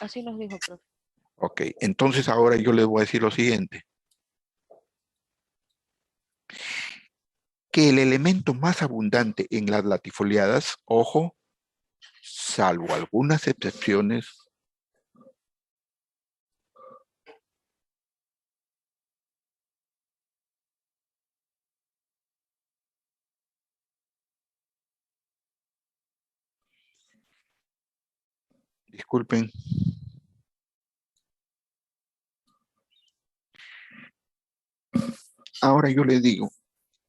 Así nos dijo, profe. Ok, entonces ahora yo les voy a decir lo siguiente. Que el elemento más abundante en las latifoliadas, ojo, salvo algunas excepciones, disculpen. Ahora yo les digo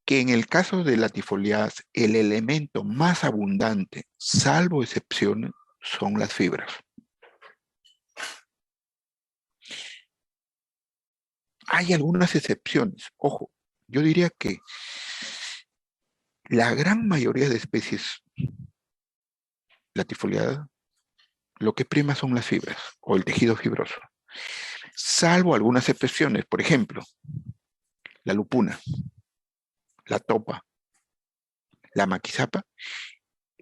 que en el caso de latifoliadas, el elemento más abundante, salvo excepciones, son las fibras. Hay algunas excepciones. Ojo, yo diría que la gran mayoría de especies latifoliadas, lo que prima son las fibras o el tejido fibroso. Salvo algunas excepciones, por ejemplo, la lupuna, la topa, la maquisapa.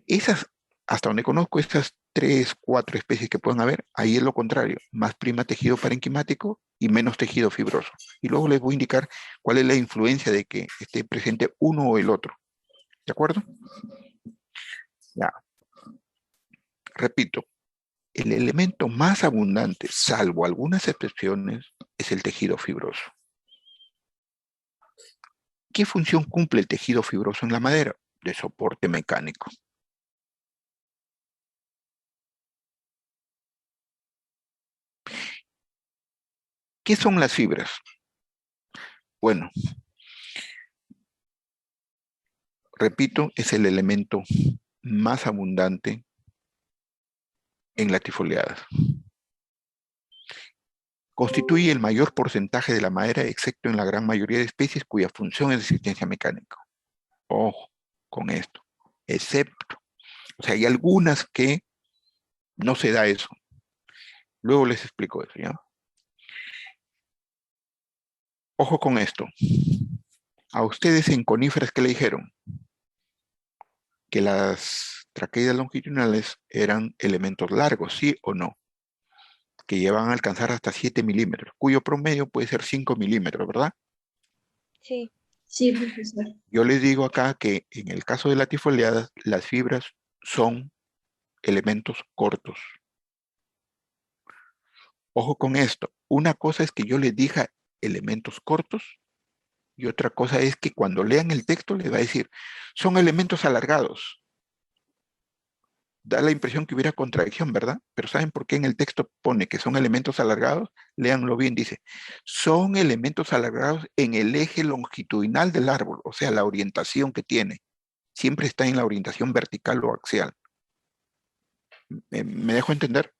Esas, hasta donde conozco, esas 3, 4 especies que pueden haber, ahí es lo contrario, más prima tejido parenquimático y menos tejido fibroso. Y luego les voy a indicar cuál es la influencia de que esté presente uno o el otro. ¿De acuerdo? Ya. Repito, el elemento más abundante, salvo algunas excepciones, es el tejido fibroso. ¿Qué función cumple el tejido fibroso en la madera? De soporte mecánico. ¿Qué son las fibras? Bueno, repito, es el elemento más abundante en latifoliadas. Constituye el mayor porcentaje de la madera, excepto en la gran mayoría de especies cuya función es de asistencia mecánica. Ojo con esto. Excepto. O sea, hay algunas que no se da eso. Luego les explico eso, ¿ya? Ojo con esto. A ustedes en coníferas, ¿qué le dijeron? Que las traqueidas longitudinales eran elementos largos, ¿sí o no? Que llevan a alcanzar hasta 7 milímetros, cuyo promedio puede ser 5 milímetros, ¿verdad? Sí. Sí, profesor. Yo les digo acá que en el caso de latifoliadas, las fibras son elementos cortos. Ojo con esto. Una cosa es que yo les diga elementos cortos y otra cosa es que cuando lean el texto les va a decir, son elementos alargados. Da la impresión que hubiera contradicción, ¿verdad? Pero ¿saben por qué en el texto pone que son elementos alargados? Léanlo bien, dice, son elementos alargados en el eje longitudinal del árbol, o sea, la orientación que tiene. Siempre está en la orientación vertical o axial. ¿Me dejo entender?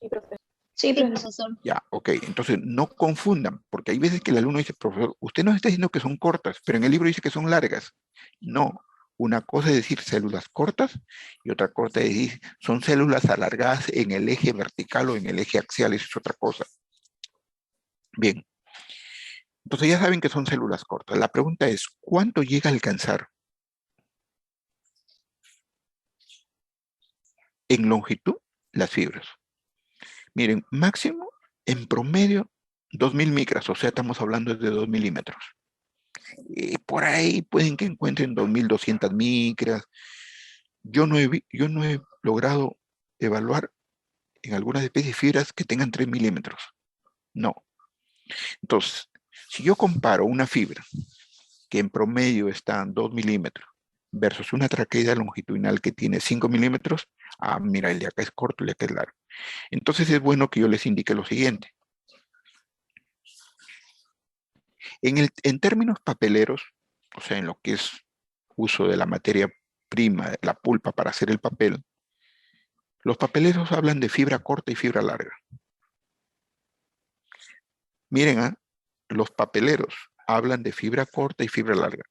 Sí, profe. Sí, profesor. Ya, ok. Entonces, no confundan, porque hay veces que el alumno dice, profesor, usted nos está diciendo que son cortas, pero en el libro dice que son largas. No. Una cosa es decir células cortas y otra cosa es decir son células alargadas en el eje vertical o en el eje axial, eso es otra cosa. Bien. Entonces ya saben que son células cortas. La pregunta es, ¿cuánto llega a alcanzar en longitud las fibras? Miren, máximo en promedio 2000 micras, o sea, estamos hablando de 2 milímetros. Por ahí pueden que encuentren 2200 micras. Yo no he logrado evaluar en algunas especies fibras que tengan 3 milímetros. No. Entonces, si yo comparo una fibra que en promedio está en 2 milímetros versus una traqueida longitudinal que tiene 5 milímetros, mira, el de acá es corto, el de acá es largo. Entonces es bueno que yo les indique lo siguiente. En términos papeleros, o sea, en lo que es uso de la materia prima, de la pulpa para hacer el papel, los papeleros hablan de fibra corta y fibra larga. Miren, los papeleros hablan de fibra corta y fibra larga.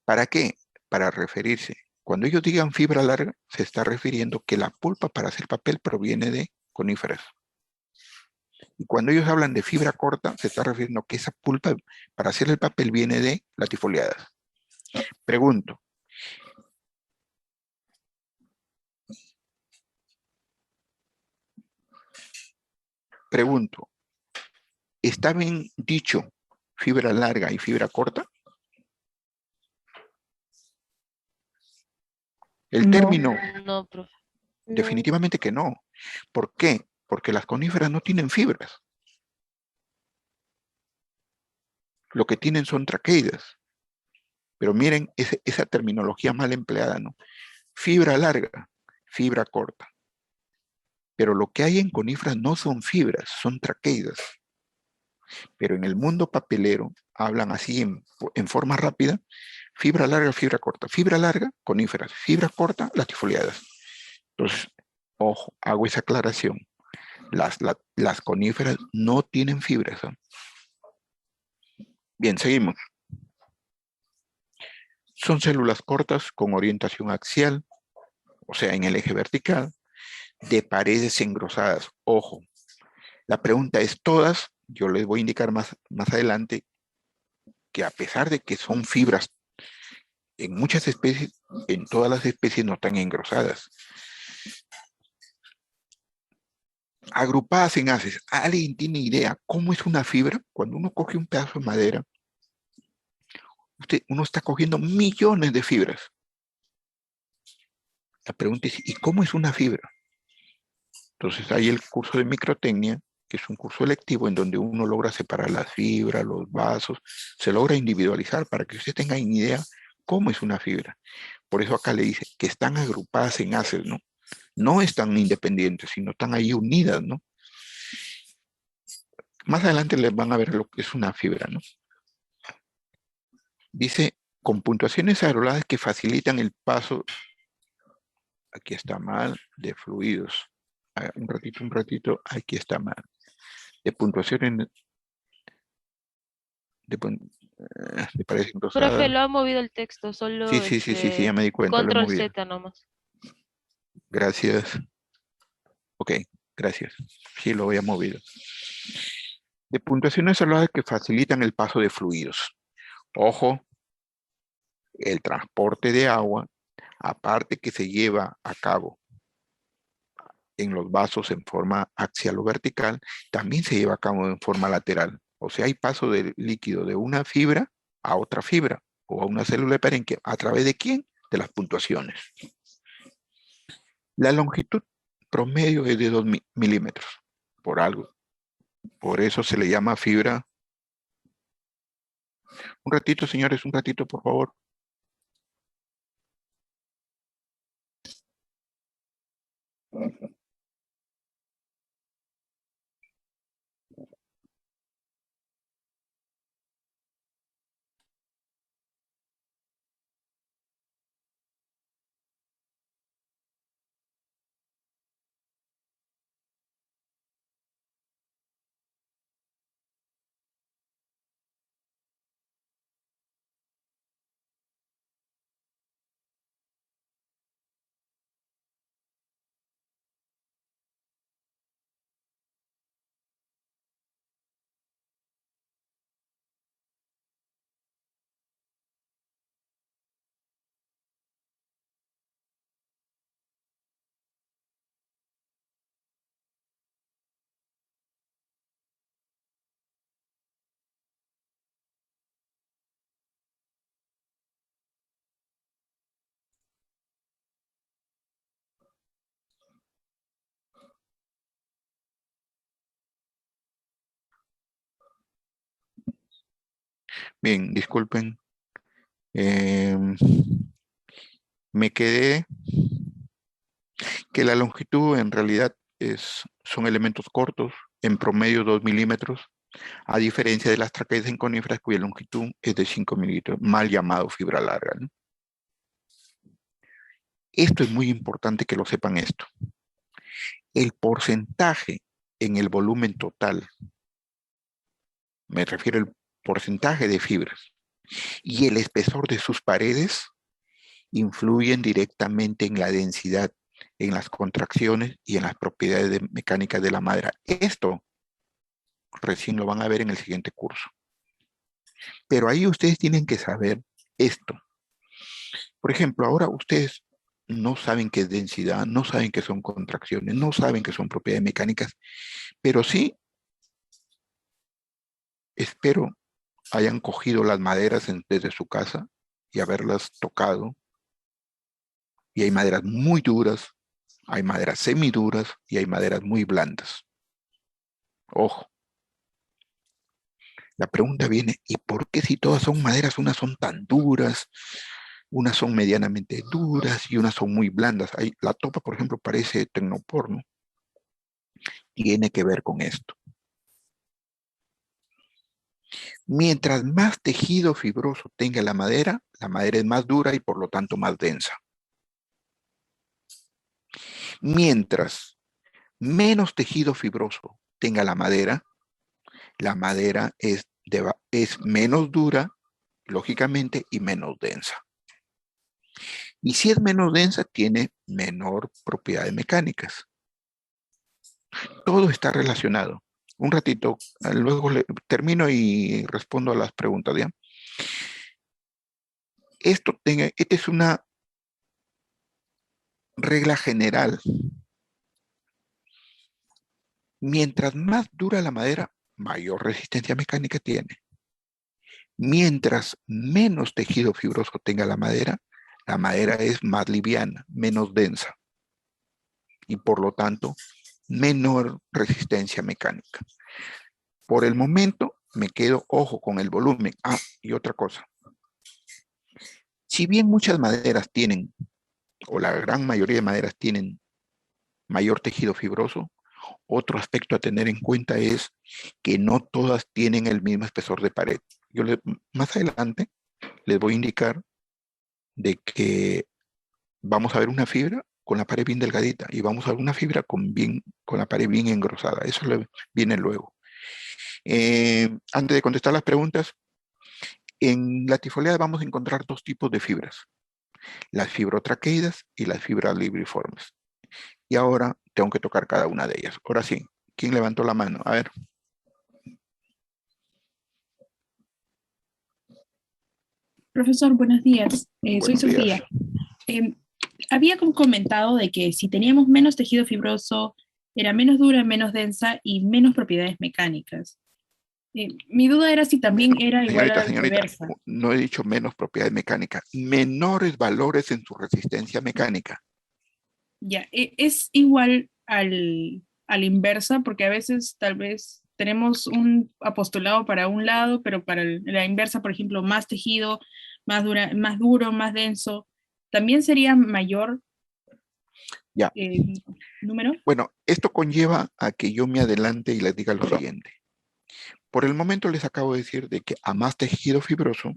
¿Para qué? Para referirse. Cuando ellos digan fibra larga, se está refiriendo que la pulpa para hacer papel proviene de coníferas. Y cuando ellos hablan de fibra corta, se está refiriendo que esa pulpa para hacer el papel viene de latifoliadas. Pregunto. ¿Está bien dicho fibra larga y fibra corta? El No. término, No, profe. definitivamente que no. ¿Por qué? Porque las coníferas no tienen fibras. Lo que tienen son traqueidas. Pero miren esa terminología mal empleada, ¿no? Fibra larga, fibra corta. Pero lo que hay en coníferas no son fibras, son traqueidas. Pero en el mundo papelero hablan así en forma rápida: fibra larga, fibra corta. Fibra larga, coníferas. Fibra corta, latifoliadas. Entonces, ojo, hago esa aclaración. Las coníferas no tienen fibras, ¿eh? Bien, seguimos. Son células cortas con orientación axial, o sea, en el eje vertical, de paredes engrosadas. Ojo, la pregunta es todas. Yo les voy a indicar más adelante que a pesar de que son fibras en muchas especies, en todas las especies no están engrosadas. Agrupadas en haces. ¿Alguien tiene idea cómo es una fibra? Cuando uno coge un pedazo de madera, uno está cogiendo millones de fibras. La pregunta es, ¿y cómo es una fibra? Entonces hay el curso de microtecnia, que es un curso electivo en donde uno logra separar las fibras, los vasos, se logra individualizar para que usted tenga una idea cómo es una fibra. Por eso acá le dice que están agrupadas en haces, ¿no? No están independientes, sino están ahí unidas, ¿no? Más adelante les van a ver lo que es una fibra, ¿no? Dice, con puntuaciones aroladas que facilitan el paso, aquí está mal, de fluidos. Un ratito, aquí está mal. De puntuaciones, me parece engrosada. Profe, lo ha movido el texto, solo Sí, ya me di cuenta, lo he control movido. Z nomás. Gracias. Ok, gracias. Sí, lo había movido. De puntuaciones aroladas que facilitan el paso de fluidos. Ojo, el transporte de agua, aparte que se lleva a cabo en los vasos en forma axial o vertical, también se lleva a cabo en forma lateral. O sea, hay paso del líquido de una fibra a otra fibra o a una célula de parenquia. ¿A través de quién? De las puntuaciones. La longitud promedio es de 2 milímetros, por algo. Por eso se le llama fibra. Un ratito, señores, un ratito, por favor. Bien, disculpen. Me quedé que la longitud en realidad son elementos cortos, en promedio 2 milímetros, a diferencia de las traqueidas en coníferas cuya longitud es de 5 milímetros, mal llamado fibra larga, ¿no? Esto es muy importante que lo sepan esto. El porcentaje en el volumen total, me refiero porcentaje de fibras y el espesor de sus paredes influyen directamente en la densidad, en las contracciones y en las propiedades mecánicas de la madera. Esto recién lo van a ver en el siguiente curso. Pero ahí ustedes tienen que saber esto. Por ejemplo, ahora ustedes no saben qué es densidad, no saben qué son contracciones, no saben qué son propiedades mecánicas, pero sí espero hayan cogido las maderas desde su casa y haberlas tocado. Y hay maderas muy duras, hay maderas semiduras y hay maderas muy blandas. Ojo. La pregunta viene, ¿y por qué si todas son maderas, unas son tan duras, unas son medianamente duras y unas son muy blandas? La topa, por ejemplo, parece tecnoporno. Tiene que ver con esto. Mientras más tejido fibroso tenga la madera es más dura y por lo tanto más densa. Mientras menos tejido fibroso tenga la madera es menos dura, lógicamente, y menos densa. Y si es menos densa, tiene menor propiedades mecánicas. Todo está relacionado. Un ratito, luego termino y respondo a las preguntas, ¿ya? Esta es una regla general. Mientras más dura la madera, mayor resistencia mecánica tiene. Mientras menos tejido fibroso tenga la madera es más liviana, menos densa. Y por lo tanto, menor resistencia mecánica. Por el momento, me quedo, ojo, con el volumen. Ah, y otra cosa. Si bien muchas maderas tienen, o la gran mayoría de maderas tienen mayor tejido fibroso, otro aspecto a tener en cuenta es que no todas tienen el mismo espesor de pared. Más adelante les voy a indicar de que vamos a ver una fibra con la pared bien delgadita y vamos a ver una fibra con la pared bien engrosada. Eso viene luego. Antes de contestar las preguntas, en la tifoliada vamos a encontrar dos tipos de fibras, las fibrotraqueidas y las fibras libriformes. Y ahora tengo que tocar cada una de ellas. Ahora sí, ¿quién levantó la mano? A ver. Profesor, buenos días. Soy Buenos días. Sofía. Había comentado de que si teníamos menos tejido fibroso, era menos dura, menos densa y menos propiedades mecánicas. Mi duda era si también era igual a la Señorita, inversa. no he dicho menos propiedades mecánicas, menores valores en su resistencia mecánica. Ya, es igual a la inversa, porque a veces tal vez tenemos un apostolado para un lado, pero para la inversa, por ejemplo, más tejido, más duro, más denso, ¿también sería mayor Ya. número? Bueno, esto conlleva a que yo me adelante y les diga lo siguiente. Por el momento les acabo de decir de que a más tejido fibroso,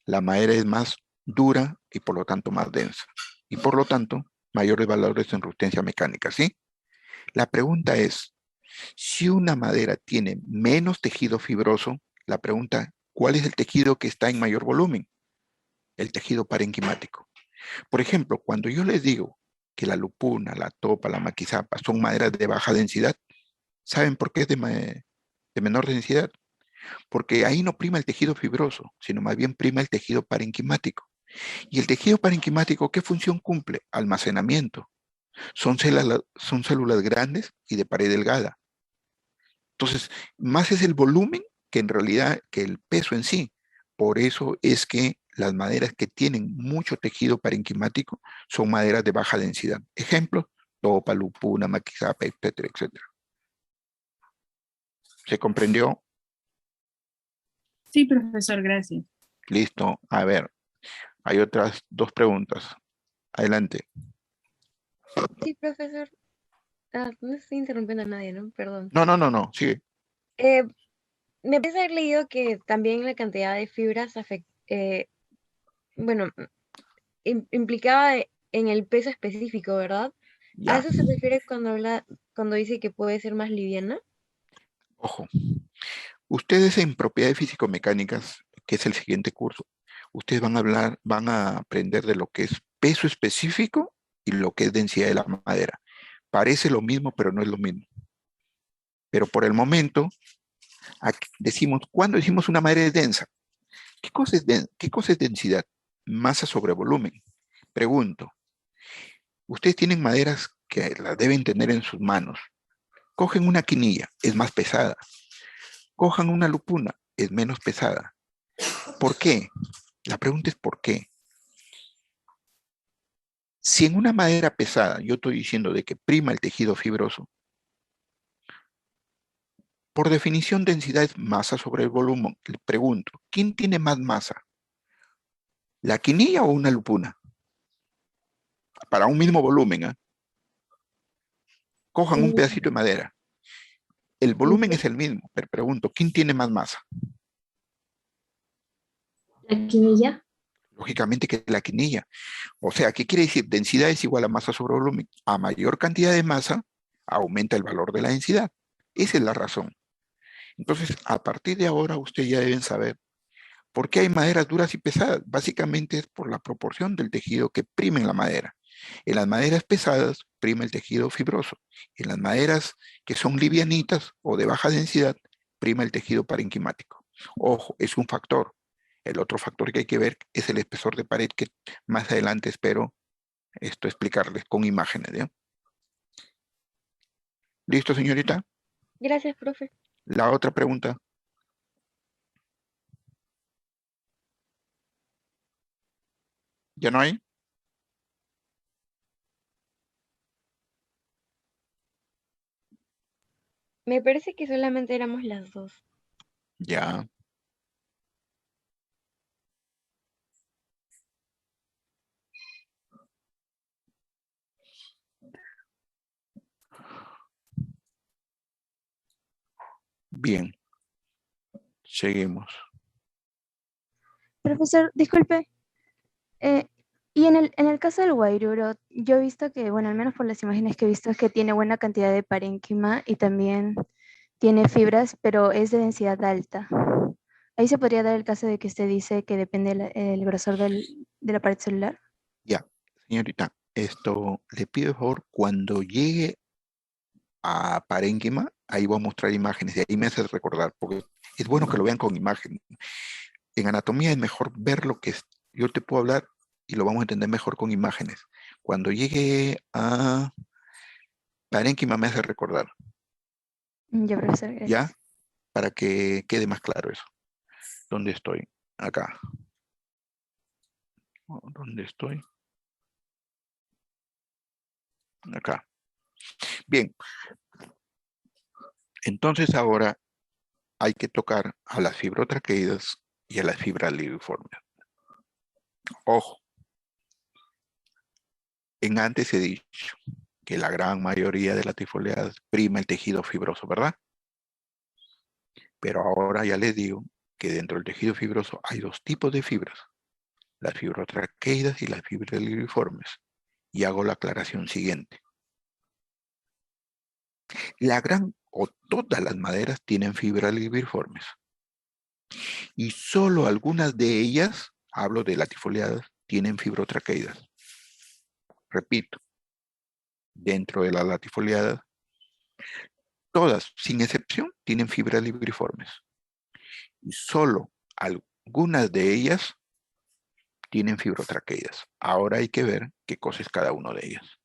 la madera es más dura y por lo tanto más densa. Y por lo tanto, mayores valores en resistencia mecánica, ¿sí? La pregunta es, si una madera tiene menos tejido fibroso, la pregunta, ¿cuál es el tejido que está en mayor volumen? El tejido parenquimático. Por ejemplo, cuando yo les digo que la lupuna, la topa, la maquizapa son maderas de baja densidad, ¿saben por qué es de menor densidad? Porque ahí no prima el tejido fibroso, sino más bien prima el tejido parenquimático. ¿Y el tejido parenquimático qué función cumple? Almacenamiento. Son células grandes y de pared delgada. Entonces, más es el volumen que en realidad que el peso en sí. Por eso es que las maderas que tienen mucho tejido parenquimático son maderas de baja densidad. Ejemplo, topa, lupuna, maquizapa, etcétera, etcétera. ¿Se comprendió? Sí, profesor, gracias. Listo. A ver, hay otras dos preguntas. Adelante. Sí, profesor. No estoy interrumpiendo a nadie, ¿no? Perdón. No, sigue. Me parece haber leído que también la cantidad de fibras implicaba en el peso específico, ¿verdad? Ya. ¿A eso se refiere cuando dice que puede ser más liviana? Ojo. Ustedes en propiedades físico-mecánicas, que es el siguiente curso, ustedes van a aprender de lo que es peso específico y lo que es densidad de la madera. Parece lo mismo, pero no es lo mismo. Pero por el momento, aquí decimos, ¿cuándo decimos una madera es densa? ¿Qué cosa es densidad? Masa sobre volumen. Pregunto, ustedes tienen maderas que las deben tener en sus manos. Cogen una quinilla, es más pesada. Cojan una lupuna, es menos pesada. ¿Por qué? La pregunta es ¿por qué? Si en una madera pesada yo estoy diciendo de que prima el tejido fibroso, por definición densidad es masa sobre el volumen. Le pregunto, ¿quién tiene más masa? ¿La quinilla o una lupuna? Para un mismo volumen, ¿eh? Cojan un pedacito de madera. El volumen es el mismo, pero pregunto, ¿quién tiene más masa? La quinilla. Lógicamente que la quinilla. O sea, ¿qué quiere decir? Densidad es igual a masa sobre volumen. A mayor cantidad de masa, aumenta el valor de la densidad. Esa es la razón. Entonces, a partir de ahora, ustedes ya deben saber por qué hay maderas duras y pesadas. Básicamente es por la proporción del tejido que prime en la madera. En las maderas pesadas, prima el tejido fibroso. En las maderas que son livianitas o de baja densidad, prima el tejido parenquimático. Ojo, es un factor. El otro factor que hay que ver es el espesor de pared, que más adelante espero explicarles con imágenes. ¿Ya? ¿Listo, señorita? Gracias, profe. La otra pregunta. ¿Ya no hay? Me parece que solamente éramos las dos. Ya. Bien. Seguimos. Profesor, disculpe. Y en el caso del guairuro, yo he visto que, bueno, al menos por las imágenes que he visto, es que tiene buena cantidad de parénquima y también tiene fibras, pero es de densidad alta. Ahí se podría dar el caso de que usted dice que depende el grosor de la pared celular. Ya, señorita, le pido por favor, cuando llegue a parénquima, ahí voy a mostrar imágenes y ahí me hace recordar, porque es bueno que lo vean con imágenes. En anatomía es mejor ver lo que yo te puedo hablar y lo vamos a entender mejor con imágenes. Cuando llegue a parénquima me hace recordar, Ya, profesor, ¿ya? gracias. Para que quede más claro eso. ¿Dónde estoy? Acá. ¿Dónde estoy? Acá. Bien. Entonces ahora hay que tocar a las fibrotraqueidas y a las fibras libriformes. Ojo. En antes he dicho que la gran mayoría de las tifoliadas prima el tejido fibroso, ¿verdad? Pero ahora ya les digo que dentro del tejido fibroso hay dos tipos de fibras, las fibrotraqueidas y las fibras libriformes. Y hago la aclaración siguiente. La gran o todas las maderas tienen fibras libriformes. Y solo algunas de ellas, hablo de latifoliadas, tienen fibrotraqueidas. Repito, dentro de las latifoliadas, todas, sin excepción, tienen fibras libriformes. Y solo algunas de ellas tienen fibrotraqueidas. Ahora hay que ver qué cosa es cada una de ellas.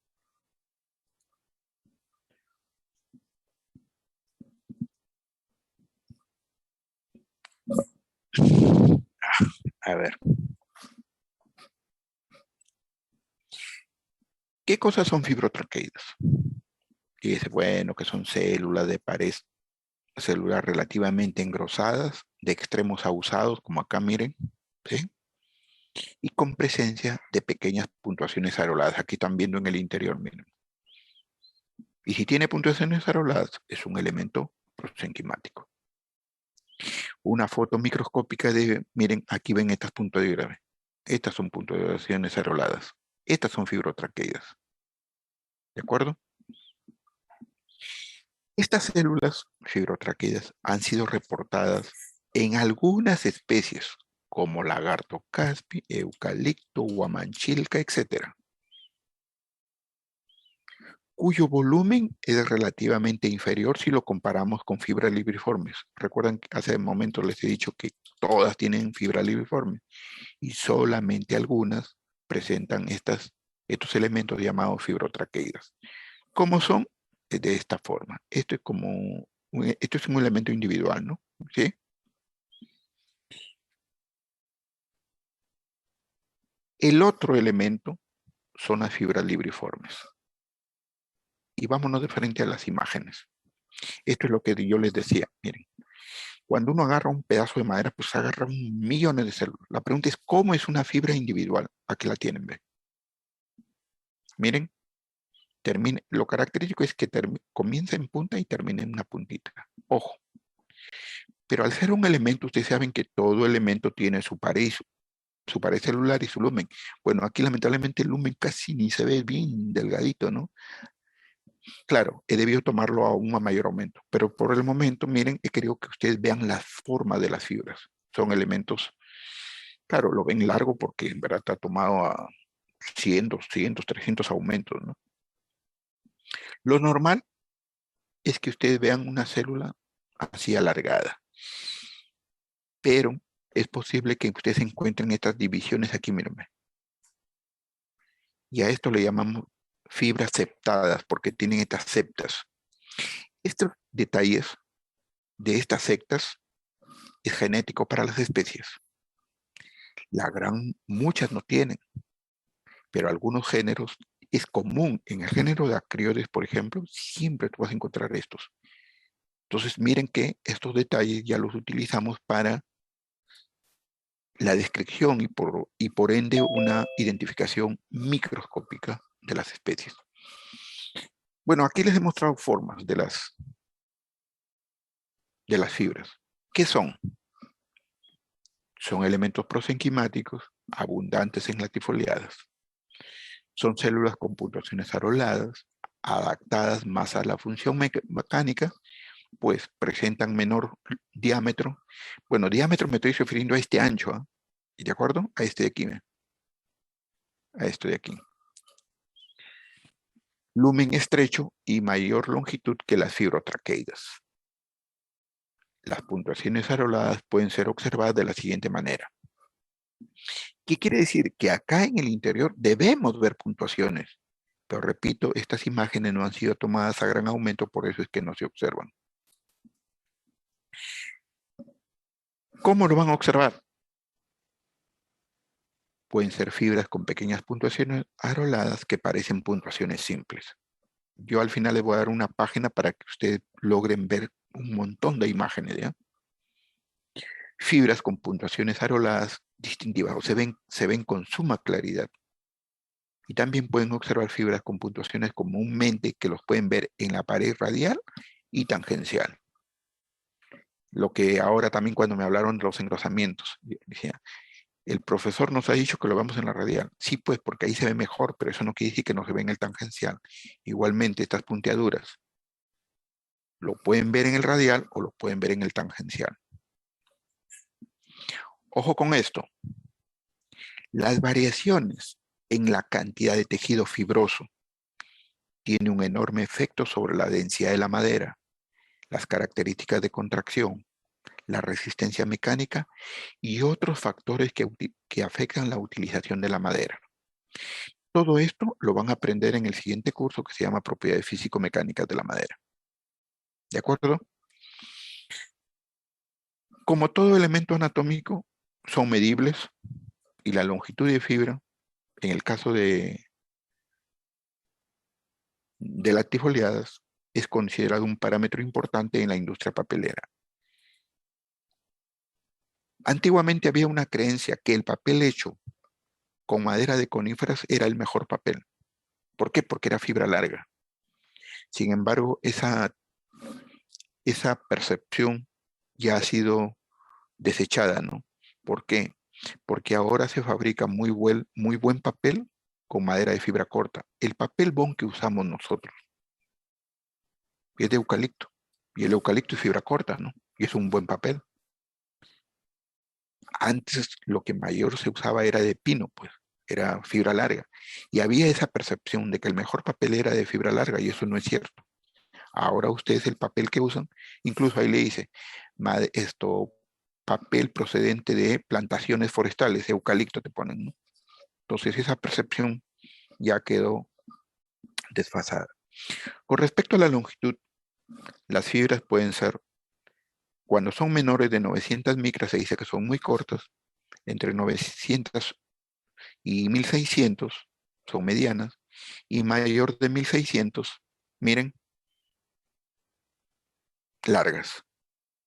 A ver. ¿Qué cosas son fibrotraqueidas? Y dice, bueno, que son células de pared celular relativamente engrosadas, de extremos abusados, como acá miren, ¿sí? Y con presencia de pequeñas puntuaciones aroladas. Aquí están viendo en el interior, miren. Y si tiene puntuaciones aroladas, es un elemento prosenquimático. Una foto microscópica de, miren, aquí ven estas puntuaciones. Estas son puntuaciones aroladas. Estas son fibrotraqueidas. ¿De acuerdo? Estas células fibrotraqueidas han sido reportadas en algunas especies, como lagarto caspi, eucalipto, guamanchilca, etc., cuyo volumen es relativamente inferior si lo comparamos con fibras libriformes. Recuerdan que hace un momento les he dicho que todas tienen fibra libriforme y solamente algunas presentan estos elementos llamados fibrotraqueidas. ¿Cómo son? De esta forma. Esto es un elemento individual, ¿no? ¿Sí? El otro elemento son las fibras libriformes. Y vámonos de frente a las imágenes. Esto es lo que yo les decía. Miren, cuando uno agarra un pedazo de madera, pues agarra millones de células. La pregunta es, ¿cómo es una fibra individual? Aquí la tienen, ¿ve? Miren, lo característico es que comienza en punta y termina en una puntita. Ojo. Pero al ser un elemento, ustedes saben que todo elemento tiene su pared celular y su lumen. Bueno, aquí lamentablemente el lumen casi ni se ve, bien delgadito, ¿no? Claro, he debido tomarlo a un mayor aumento, pero por el momento, miren, he querido que ustedes vean la forma de las fibras. Son elementos, claro, lo ven largo porque en verdad está tomado a 100, 200, 300 aumentos, ¿no? Lo normal es que ustedes vean una célula así alargada, pero es posible que ustedes encuentren estas divisiones aquí, mírenme. Y a esto le llamamos fibras septadas porque tienen estas septas. Estos detalles de estas septas es genético para las especies. Muchas no tienen, pero algunos géneros es común. En el género de Acriodes, por ejemplo, siempre tú vas a encontrar estos. Entonces miren que estos detalles ya los utilizamos para la descripción y por ende una identificación microscópica de las especies. Bueno, aquí les he mostrado formas de las fibras. ¿Qué son? Son elementos prosenquimáticos abundantes en latifoliadas. Son células con puntuaciones aroladas, adaptadas más a la función mecánica, pues presentan menor diámetro. Bueno, diámetro me estoy refiriendo a este ancho, ¿eh? ¿De acuerdo? A este de aquí, a esto de aquí. Lumen estrecho y mayor longitud que las fibrotraqueidas. Las puntuaciones aroladas pueden ser observadas de la siguiente manera. ¿Qué quiere decir? Que acá en el interior debemos ver puntuaciones. Pero repito, estas imágenes no han sido tomadas a gran aumento, por eso es que no se observan. ¿Cómo lo van a observar? Pueden ser fibras con pequeñas puntuaciones aroladas que parecen puntuaciones simples. Yo al final les voy a dar una página para que ustedes logren ver un montón de imágenes, ¿ya? Fibras con puntuaciones aroladas distintivas, o se ven con suma claridad. Y también pueden observar fibras con puntuaciones comúnmente que los pueden ver en la pared radial y tangencial. Lo que ahora también cuando me hablaron de los engrosamientos, decía, el profesor nos ha dicho que lo vemos en la radial. Sí, pues, porque ahí se ve mejor, pero eso no quiere decir que no se ve en el tangencial. Igualmente, estas punteaduras lo pueden ver en el radial o lo pueden ver en el tangencial. Ojo con esto. Las variaciones en la cantidad de tejido fibroso tienen un enorme efecto sobre la densidad de la madera, las características de contracción, la resistencia mecánica y otros factores que afectan la utilización de la madera. Todo esto lo van a aprender en el siguiente curso que se llama Propiedades Físico-Mecánicas de la Madera. ¿De acuerdo? Como todo elemento anatómico, son medibles y la longitud de fibra, en el caso de latifoliadas, es considerado un parámetro importante en la industria papelera. Antiguamente había una creencia que el papel hecho con madera de coníferas era el mejor papel. ¿Por qué? Porque era fibra larga. Sin embargo, esa percepción ya ha sido desechada, ¿no? ¿Por qué? Porque ahora se fabrica muy buen papel con madera de fibra corta. El papel bond que usamos nosotros y es de eucalipto. Y el eucalipto es fibra corta, ¿no? Y es un buen papel. Antes lo que mayor se usaba era de pino, pues, era fibra larga. Y había esa percepción de que el mejor papel era de fibra larga, y eso no es cierto. Ahora ustedes el papel que usan, incluso ahí le dice, papel procedente de plantaciones forestales, eucalipto te ponen, ¿no? Entonces esa percepción ya quedó desfasada. Con respecto a la longitud, las fibras pueden ser, cuando son menores de 900 micras, se dice que son muy cortas, entre 900 y 1600 son medianas, y mayor de 1600, miren, largas.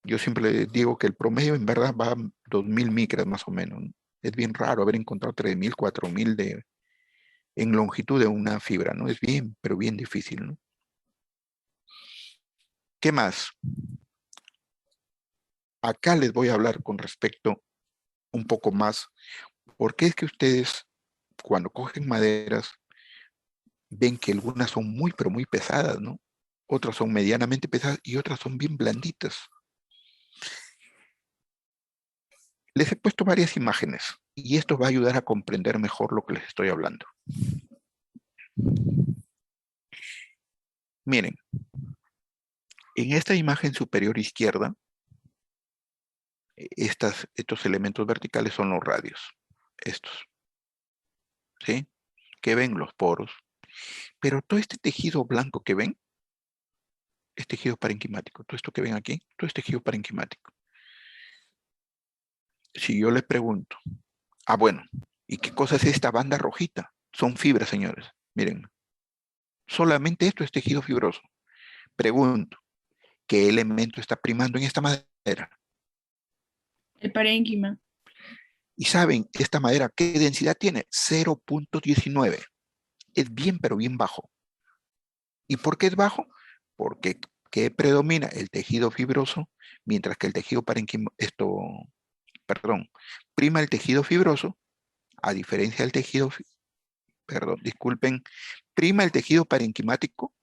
Yo siempre les digo que el promedio en verdad va a 2000 micras más o menos, ¿no? Es bien raro haber encontrado 3000, 4000 en longitud de una fibra, ¿no? Es bien, pero bien difícil, ¿no? ¿Qué más? Acá les voy a hablar con respecto un poco más, porque es que ustedes cuando cogen maderas ven que algunas son muy, pero muy pesadas, ¿no? Otras son medianamente pesadas y otras son bien blanditas. Les he puesto varias imágenes y esto va a ayudar a comprender mejor lo que les estoy hablando. Miren, en esta imagen superior izquierda, estos elementos verticales son los radios, estos, ¿sí? Que ven los poros. Pero todo este tejido blanco que ven es tejido parenquimático. Todo esto que ven aquí, todo es tejido parenquimático. Si yo les pregunto, bueno, ¿y qué cosa es esta banda rojita? Son fibras, señores. Miren, solamente esto es tejido fibroso. Pregunto, ¿qué elemento está primando en esta madera? El parénquima. Y saben, esta madera, ¿qué densidad tiene? 0.19. Es bien, pero bien bajo. ¿Y por qué es bajo? Porque ¿qué predomina? El tejido fibroso, mientras que el tejido prima el tejido fibroso, a diferencia del tejido, prima el tejido parenquimático,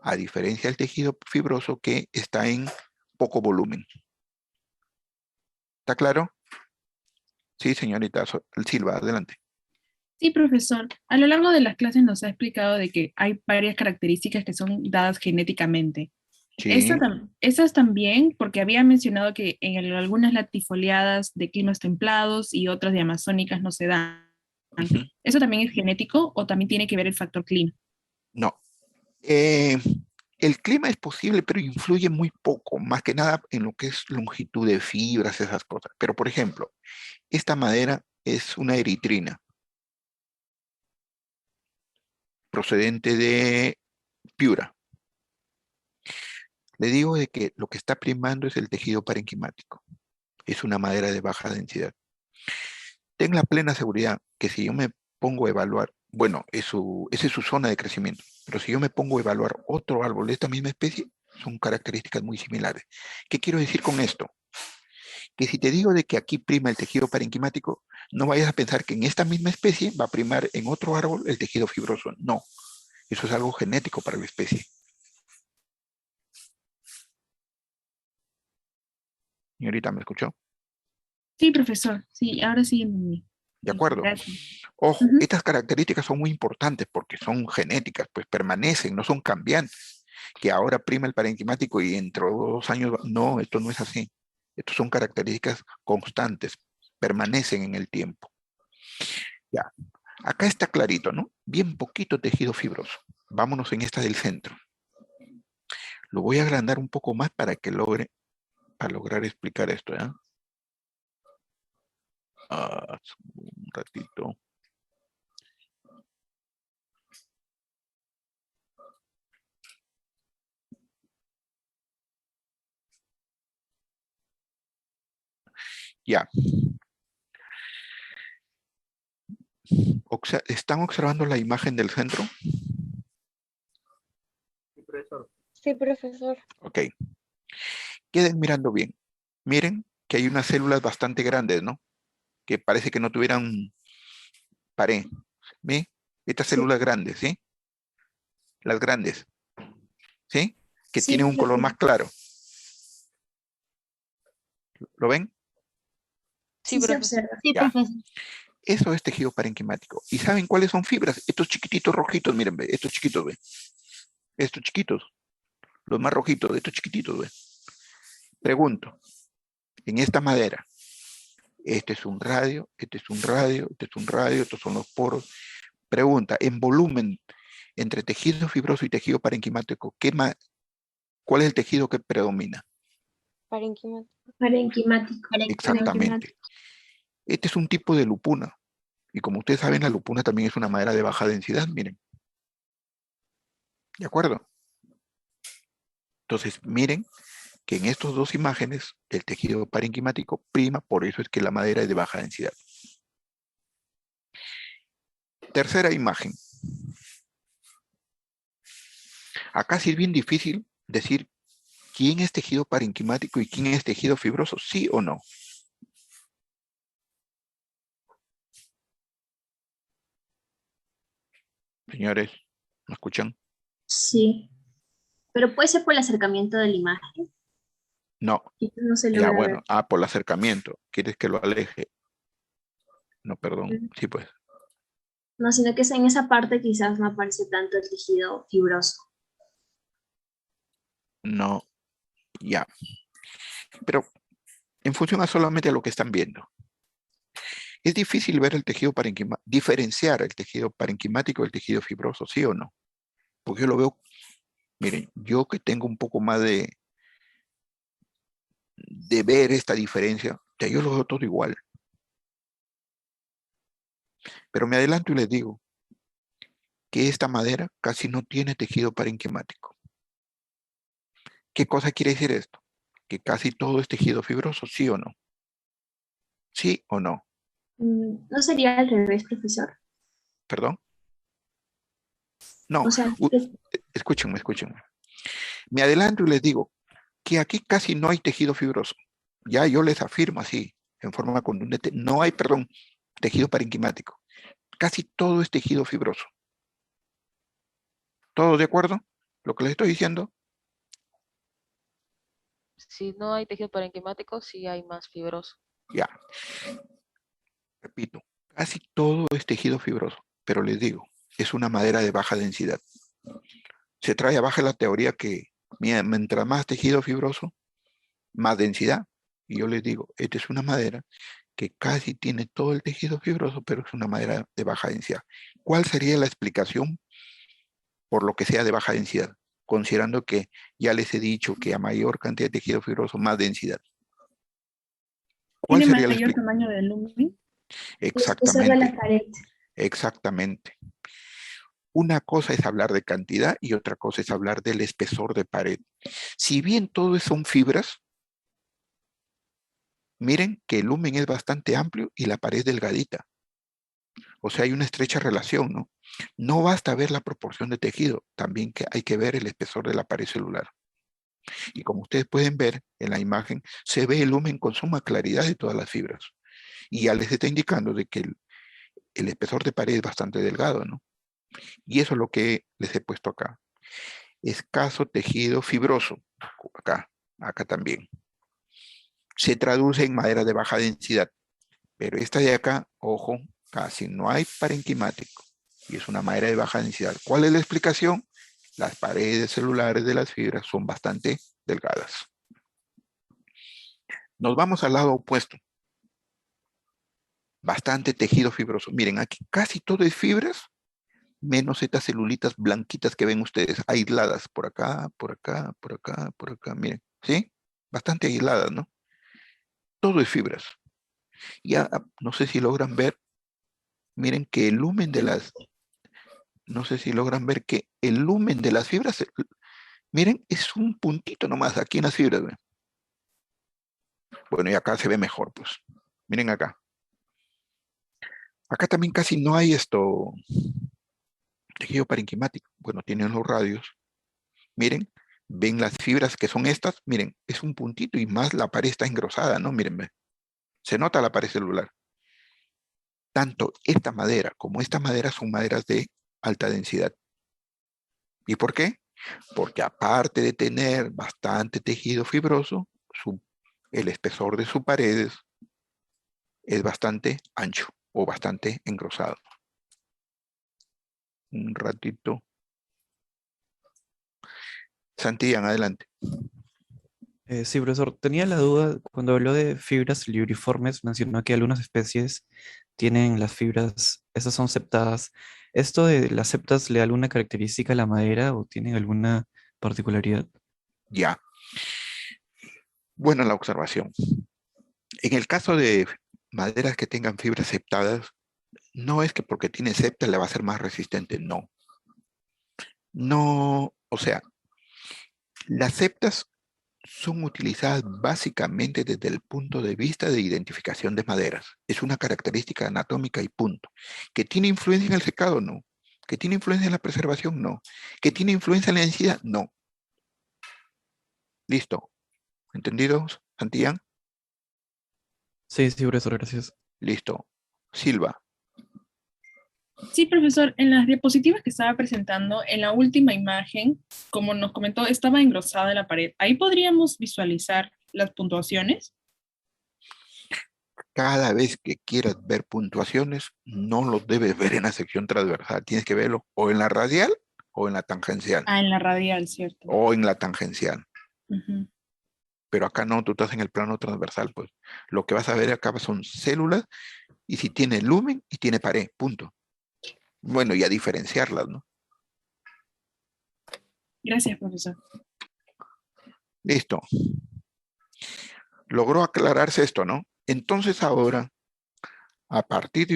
a diferencia del tejido fibroso que está en poco volumen. ¿Está claro? Sí, señorita Silva, adelante. Sí, profesor. A lo largo de las clases nos ha explicado de que hay varias características que son dadas genéticamente. Sí. Esas también, porque había mencionado que en algunas latifoliadas de climas templados y otras de amazónicas no se dan. Uh-huh. ¿Eso también es genético o también tiene que ver el factor clima? No. El clima es posible, pero influye muy poco, más que nada en lo que es longitud de fibras, esas cosas. Pero, por ejemplo, esta madera es una eritrina, procedente de Piura. Le digo de que lo que está primando es el tejido parenquimático. Es una madera de baja densidad. Ten la plena seguridad que si yo me pongo a evaluar, bueno, esa es su zona de crecimiento, pero si yo me pongo a evaluar otro árbol de esta misma especie, son características muy similares. ¿Qué quiero decir con esto? Que si te digo de que aquí prima el tejido parenquimático, no vayas a pensar que en esta misma especie va a primar en otro árbol el tejido fibroso. No, eso es algo genético para la especie. Señorita, ¿me escuchó? Sí, profesor. Sí, ahora sí entendí. De acuerdo. Gracias. Ojo, estas características son muy importantes porque son genéticas, pues permanecen, no son cambiantes. Que ahora prima el parenquimático y dentro de 2 años, no, esto no es así. Estos son características constantes, permanecen en el tiempo. Ya, acá está clarito, ¿no? Bien poquito tejido fibroso. Vámonos en esta del centro. Lo voy a agrandar un poco más para lograr explicar esto, ¿ya? Un ratito. Ya. ¿Están observando la imagen del centro? Sí, profesor. Sí, profesor. Ok. Queden mirando bien. Miren que hay unas células bastante grandes, ¿no? Que parece que no tuvieran pared. ¿Ve? Estas células grandes, ¿sí? Las grandes. ¿Sí? que Sí, tienen un color profe. más claro. ¿Lo ven? Sí, Sí se profesor. observa. Sí, Ya. profesor. Eso es tejido parenquimático. ¿Y saben cuáles son fibras? Estos chiquititos rojitos, miren, ve, estos chiquitos, ve. Estos chiquitos, los más rojitos, estos chiquititos, ve. Pregunto, en esta madera, este es un radio, este es un radio, este es un radio, estos son los poros. Pregunta, en volumen, entre tejido fibroso y tejido parenquimático, ¿cuál es el tejido que predomina? Parenquimático. Parenquimático. Exactamente. Este es un tipo de lupuna. Y como ustedes saben, la lupuna también es una madera de baja densidad, miren. ¿De acuerdo? Entonces, miren que en estas dos imágenes, el tejido parenquimático prima, por eso es que la madera es de baja densidad. Tercera imagen. Acá sí es bien difícil decir quién es tejido parenquimático y quién es tejido fibroso, sí o no. Señores, ¿me escuchan? Sí. Pero puede ser por el acercamiento de la imagen. No. Y no se Ya, logra bueno. ver. Ah, por el acercamiento. ¿Quieres que lo aleje? No, perdón. Sí, pues. No, sino que en esa parte quizás no aparece tanto el tejido fibroso. No, ya. Pero en función a solamente a lo que están viendo. Es difícil ver el tejido parenquimático, diferenciar el tejido parenquimático del tejido fibroso, ¿sí o no? Porque yo lo veo, miren, yo que tengo un poco más de ver esta diferencia, ya yo lo veo todo igual. Pero me adelanto y les digo que esta madera casi no tiene tejido parenquimático. ¿Qué cosa quiere decir esto? Que casi todo es tejido fibroso, ¿sí o no? ¿Sí o no? ¿No sería al revés, profesor? ¿Perdón? No, O sea, escúchenme. Me adelanto y les digo que aquí casi no hay tejido fibroso. Ya yo les afirmo así, en forma contundente, no hay, tejido parenquimático. Casi todo es tejido fibroso. ¿Todos de acuerdo? Lo que les estoy diciendo. Si no hay tejido parenquimático, sí hay más fibroso. Ya. Repito, casi todo es tejido fibroso, pero les digo, es una madera de baja densidad. Se trae abajo la teoría que mientras más tejido fibroso, más densidad. Y yo les digo, esta es una madera que casi tiene todo el tejido fibroso, pero es una madera de baja densidad. ¿Cuál sería la explicación por lo que sea de baja densidad? Considerando que ya les he dicho que a mayor cantidad de tejido fibroso, más densidad. ¿Cuál ¿Tiene sería la mayor explicación? tamaño del lumen? espesor de la Exactamente, pared. exactamente. Una cosa es hablar de cantidad y otra cosa es hablar del espesor de pared. Si bien todo son fibras, miren que el lumen es bastante amplio y la pared delgadita. O sea, hay una estrecha relación, ¿no? No basta ver la proporción de tejido, también que hay que ver el espesor de la pared celular. Y como ustedes pueden ver en la imagen, se ve el lumen con suma claridad de todas las fibras. Y ya les está indicando de que el espesor de pared es bastante delgado, ¿no? Y eso es lo que les he puesto acá. Escaso tejido fibroso, acá también. Se traduce en madera de baja densidad, pero esta de acá, ojo, casi no hay parenquimático y es una madera de baja densidad. ¿Cuál es la explicación? Las paredes celulares de las fibras son bastante delgadas. Nos vamos al lado opuesto. Bastante tejido fibroso. Miren, aquí casi todo es fibras, menos estas celulitas blanquitas que ven ustedes, aisladas por acá, por acá, por acá, por acá, miren, ¿sí? Bastante aisladas, ¿no? Todo es fibras. Ya, no sé si logran ver, miren que el lumen de las, no sé si logran ver que el lumen de las fibras, miren, es un puntito nomás aquí en las fibras, ¿ven? Bueno, y acá se ve mejor, pues. Miren acá. Acá también casi no hay tejido parenquimático. Bueno, tienen los radios. Miren, ven las fibras que son estas. Miren, es un puntito y más la pared está engrosada, ¿no? Miren, ven. Se nota la pared celular. Tanto esta madera como esta madera son maderas de alta densidad. ¿Y por qué? Porque aparte de tener bastante tejido fibroso, el espesor de sus paredes es bastante ancho o bastante engrosado. Un ratito. Santillán, adelante. Sí, profesor, tenía la duda, cuando habló de fibras libriformes, mencionó que algunas especies tienen las fibras, estas son septadas. ¿Esto de las septas le da alguna característica a la madera o tienen alguna particularidad? Ya. Buena la observación. En el caso de maderas que tengan fibras septadas, no es que porque tiene septa le va a ser más resistente, no. No, o sea, las septas son utilizadas básicamente desde el punto de vista de identificación de maderas. Es una característica anatómica y punto. ¿Que tiene influencia en el secado? No. ¿Que tiene influencia en la preservación? No. ¿Que tiene influencia en la densidad? No. Listo. ¿Entendido, Santillán? Sí, sí, profesor, gracias. Listo. Silva. Sí, profesor, en las diapositivas que estaba presentando, en la última imagen, como nos comentó, estaba engrosada la pared. Ahí podríamos visualizar las puntuaciones. Cada vez que quieras ver puntuaciones, no los debes ver en la sección transversal. Tienes que verlo o en la radial o en la tangencial. Ah, en la radial, ¿cierto? O en la tangencial. Ujú. Pero acá no, tú estás en el plano transversal, pues. Lo que vas a ver acá son células y si tiene lumen y tiene pared, punto. Bueno, y a diferenciarlas, ¿no? Gracias, profesor. Listo. Logró aclararse esto, ¿no? Entonces ahora, a partir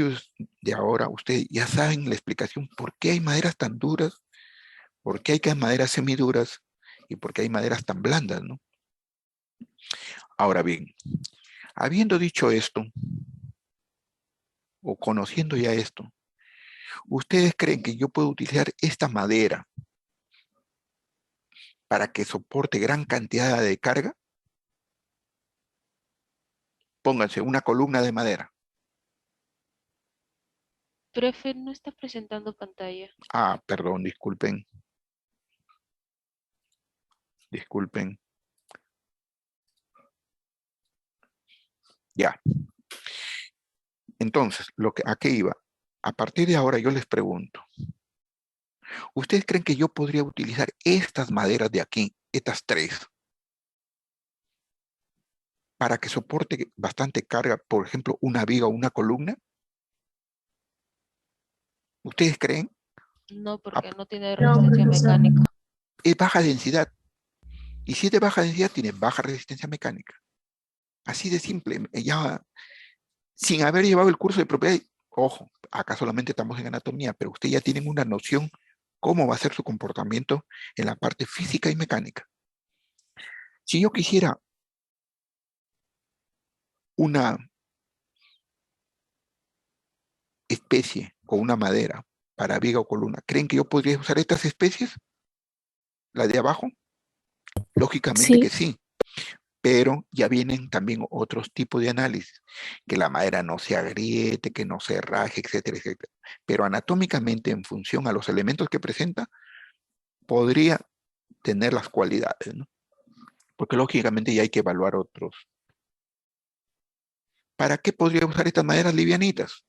de ahora, ustedes ya saben la explicación por qué hay maderas tan duras, por qué hay maderas semiduras y por qué hay maderas tan blandas, ¿no? Ahora bien, habiendo dicho esto, o conociendo ya esto, ¿ustedes creen que yo puedo utilizar esta madera para que soporte gran cantidad de carga? Pónganse una columna de madera. Profe, no está presentando pantalla. Ah, perdón, disculpen. Disculpen. Ya. Entonces, ¿a qué iba? A partir de ahora yo les pregunto, ¿ustedes creen que yo podría utilizar estas maderas de aquí, estas tres, para que soporte bastante carga, por ejemplo, una viga o una columna? ¿Ustedes creen? No, Ah, porque no tiene No, resistencia profesor. mecánica. es baja densidad. Y si es de baja densidad, tiene baja resistencia mecánica. Así de simple. Ya, sin haber llevado el curso de propiedad, ojo, acá solamente estamos en anatomía, pero ustedes ya tienen una noción cómo va a ser su comportamiento en la parte física y mecánica. Si yo quisiera una especie o una madera para viga o columna, ¿creen que yo podría usar estas especies? ¿La de abajo? Lógicamente que sí, pero ya vienen también otros tipos de análisis, que la madera no se agriete, que no se raje, etcétera, etcétera. Pero anatómicamente, en función a los elementos que presenta, podría tener las cualidades, ¿no? Porque lógicamente ya hay que evaluar otros. ¿Para qué podría usar estas maderas livianitas?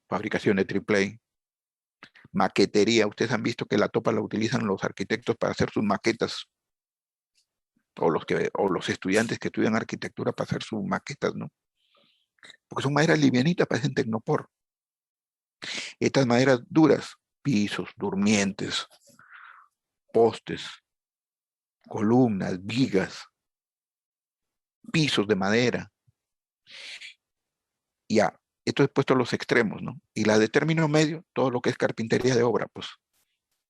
Fabricación de triple A, maquetería. Ustedes han visto que la topa la utilizan los arquitectos para hacer sus maquetas, o los estudiantes que estudian arquitectura para hacer sus maquetas, ¿no? Porque son maderas livianitas, parecen tecnopor. Estas maderas duras, pisos, durmientes, postes, columnas, vigas, pisos de madera. Ya, esto es puesto a los extremos, ¿no? Y la de término medio, todo lo que es carpintería de obra, pues,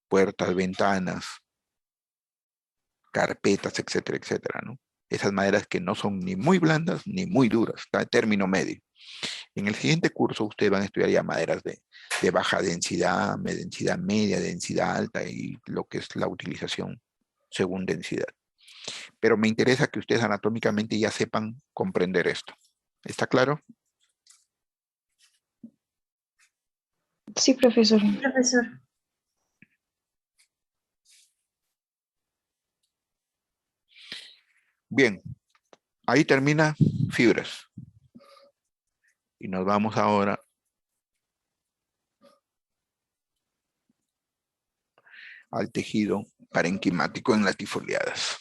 puertas, ventanas, carpetas, etcétera, etcétera, ¿no? Esas maderas que no son ni muy blandas ni muy duras, está de término medio. En el siguiente curso ustedes van a estudiar ya maderas de baja densidad, densidad media, densidad alta y lo que es la utilización según densidad. Pero me interesa que ustedes anatómicamente ya sepan comprender esto. ¿Está claro? Sí, profesor. Profesor. Bien, ahí termina fibras. Y nos vamos ahora al tejido parenquimático en latifoliadas.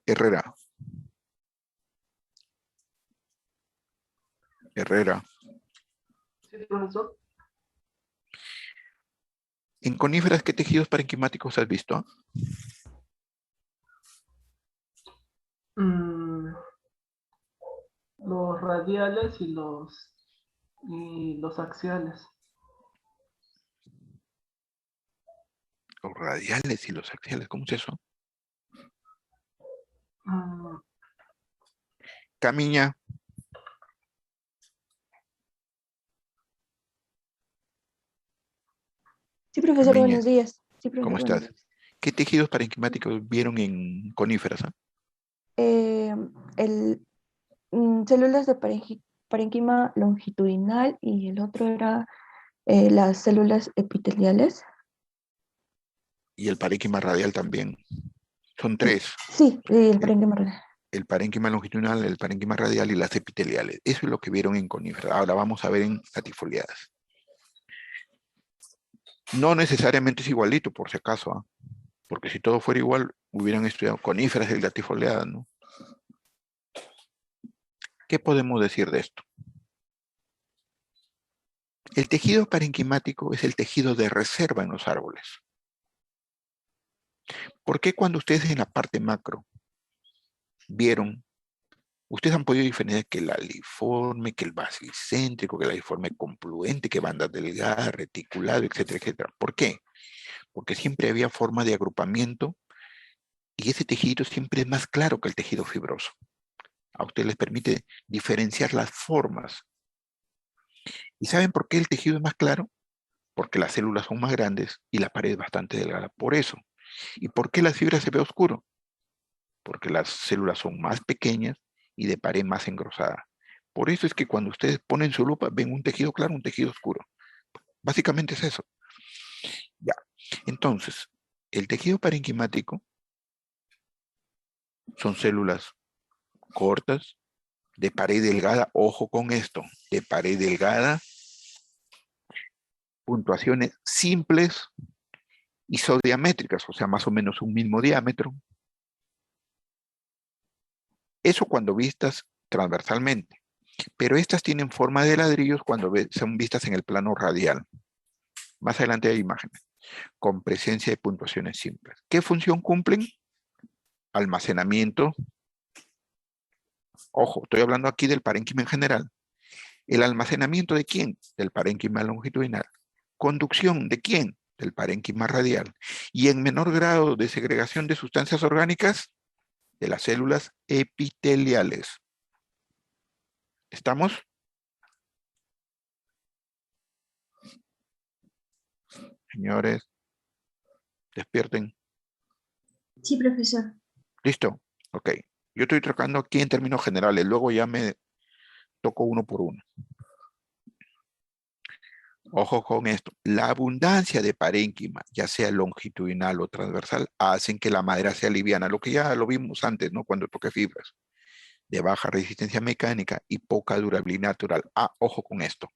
Herrera. Herrera. Sí, profesor. En coníferas, ¿qué tejidos parenquimáticos has visto? Los radiales y los axiales. Los radiales y los axiales, ¿cómo es eso? Camiña. Sí, profesor, Camiña, buenos días. Sí, profesor, ¿cómo buenos estás? días. ¿Qué tejidos parenquimáticos vieron en coníferas? Eh, células de parénquima longitudinal y el otro era las células epiteliales. Y el parénquima radial también. Son tres. Sí, el parénquima radial. El parénquima longitudinal, el parénquima radial y las epiteliales. Eso es lo que vieron en coníferas. Ahora vamos a ver en latifoliadas. No necesariamente es igualito, por si acaso, porque si todo fuera igual, hubieran estudiado coníferas y latifoliadas, ¿no? ¿Qué podemos decir de esto? El tejido parenquimático es el tejido de reserva en los árboles. ¿Por qué cuando ustedes en la parte macro vieron, ustedes han podido diferenciar que el aliforme, que el basicéntrico, que el aliforme confluente, que bandas delgadas, reticulado, etcétera, etcétera? ¿Por qué? Porque siempre había forma de agrupamiento y ese tejido siempre es más claro que el tejido fibroso. A ustedes les permite diferenciar las formas. ¿Y saben por qué el tejido es más claro? Porque las células son más grandes y la pared es bastante delgada. Por eso. ¿Y por qué las fibras se ve oscuro? Porque las células son más pequeñas y de pared más engrosada. Por eso es que cuando ustedes ponen su lupa ven un tejido claro, un tejido oscuro. Básicamente es eso. Ya. Entonces, el tejido parenquimático son células cortas, de pared delgada. Ojo con esto, de pared delgada, puntuaciones simples, isodiamétricas, o sea, más o menos un mismo diámetro. Eso cuando vistas transversalmente. Pero estas tienen forma de ladrillos cuando son vistas en el plano radial. Más adelante hay imágenes, con presencia de puntuaciones simples. ¿Qué función cumplen? Almacenamiento. Ojo, estoy hablando aquí del parénquima en general. ¿El almacenamiento de quién? Del parénquima longitudinal. ¿Conducción de quién? Del parénquima radial. Y en menor grado de segregación de sustancias orgánicas, de las células epiteliales. ¿Estamos? Señores, despierten. Sí, profesor. ¿Listo? Ok. Yo estoy tocando aquí en términos generales, luego ya me toco uno por uno. Ojo con esto. La abundancia de parénquima, ya sea longitudinal o transversal, hacen que la madera sea liviana, lo que ya lo vimos antes, ¿no? Cuando toqué fibras, de baja resistencia mecánica y poca durabilidad natural. Ojo con esto.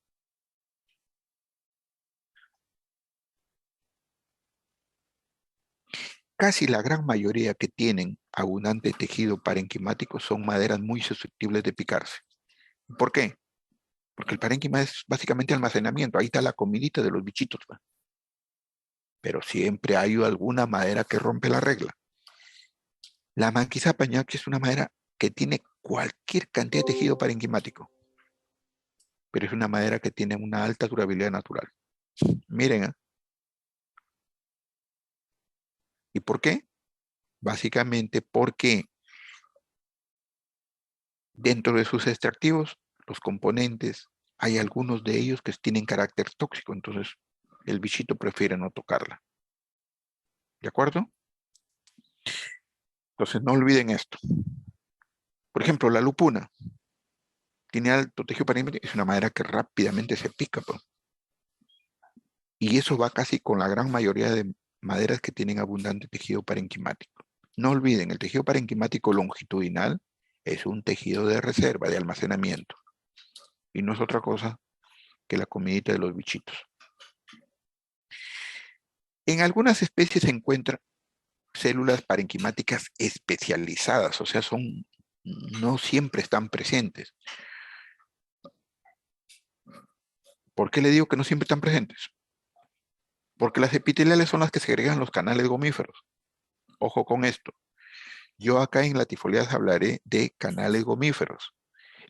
Casi la gran mayoría que tienen abundante tejido parenquimático son maderas muy susceptibles de picarse. ¿Por qué? Porque el parénquima es básicamente almacenamiento. Ahí está la comidita de los bichitos. ¿Va? Pero siempre hay alguna madera que rompe la regla. La Manquisa pañaque es una madera que tiene cualquier cantidad de tejido parenquimático. Pero es una madera que tiene una alta durabilidad natural. Miren, ¿eh? ¿Y por qué? Básicamente porque dentro de sus extractivos, los componentes, hay algunos de ellos que tienen carácter tóxico, entonces el bichito prefiere no tocarla. ¿De acuerdo? Entonces no olviden esto. Por ejemplo, la lupuna tiene alto tejido parenquimático, es una madera que rápidamente se pica. Pues. Y eso va casi con la gran mayoría de maderas que tienen abundante tejido parenquimático. No olviden, el tejido parenquimático longitudinal es un tejido de reserva, de almacenamiento. Y no es otra cosa que la comidita de los bichitos. En algunas especies se encuentran células parenquimáticas especializadas, o sea, no siempre están presentes. ¿Por qué le digo que no siempre están presentes? Porque las epiteliales son las que segregan los canales gomíferos. Ojo con esto. Yo acá en latifoliadas hablaré de canales gomíferos.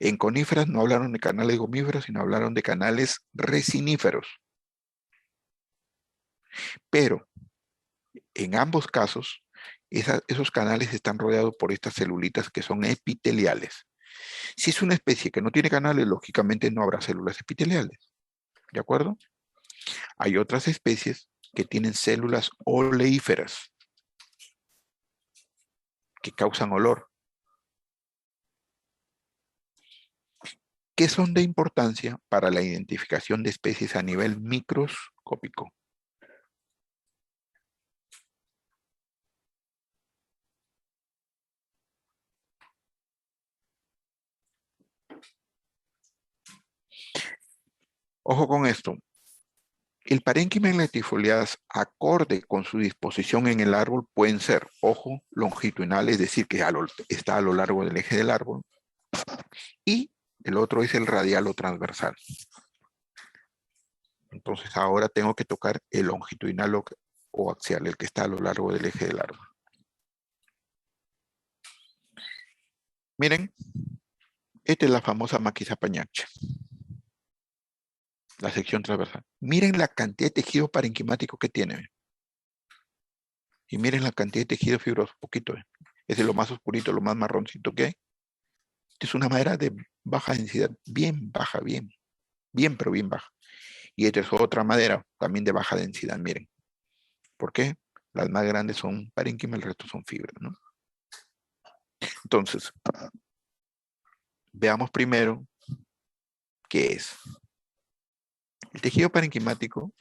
En coníferas no hablaron de canales gomíferos, sino hablaron de canales resiníferos. Pero en ambos casos, esos canales están rodeados por estas celulitas que son epiteliales. Si es una especie que no tiene canales, lógicamente no habrá células epiteliales. ¿De acuerdo? Hay otras especies que tienen células oleíferas que causan olor, que son de importancia para la identificación de especies a nivel microscópico. Ojo con esto. El parénquima en latifoliadas, acorde con su disposición en el árbol, pueden ser, ojo, longitudinal, es decir, que está a lo largo del eje del árbol, y el otro es el radial o transversal. Entonces ahora tengo que tocar el longitudinal o axial, el que está a lo largo del eje del árbol. Miren, esta es la famosa maquisa pañache. La sección transversal. Miren la cantidad de tejido parenquimático que tiene. Y miren la cantidad de tejido fibroso, poquito. Ese es lo más oscurito, lo más marroncito que hay. Esta es una madera de baja densidad, bien baja, bien, pero bien baja. Y esta es otra madera, también de baja densidad, miren. ¿Por qué? Las más grandes son parénquima, el resto son fibras, ¿no? Entonces, veamos primero qué es. El tejido parenquimático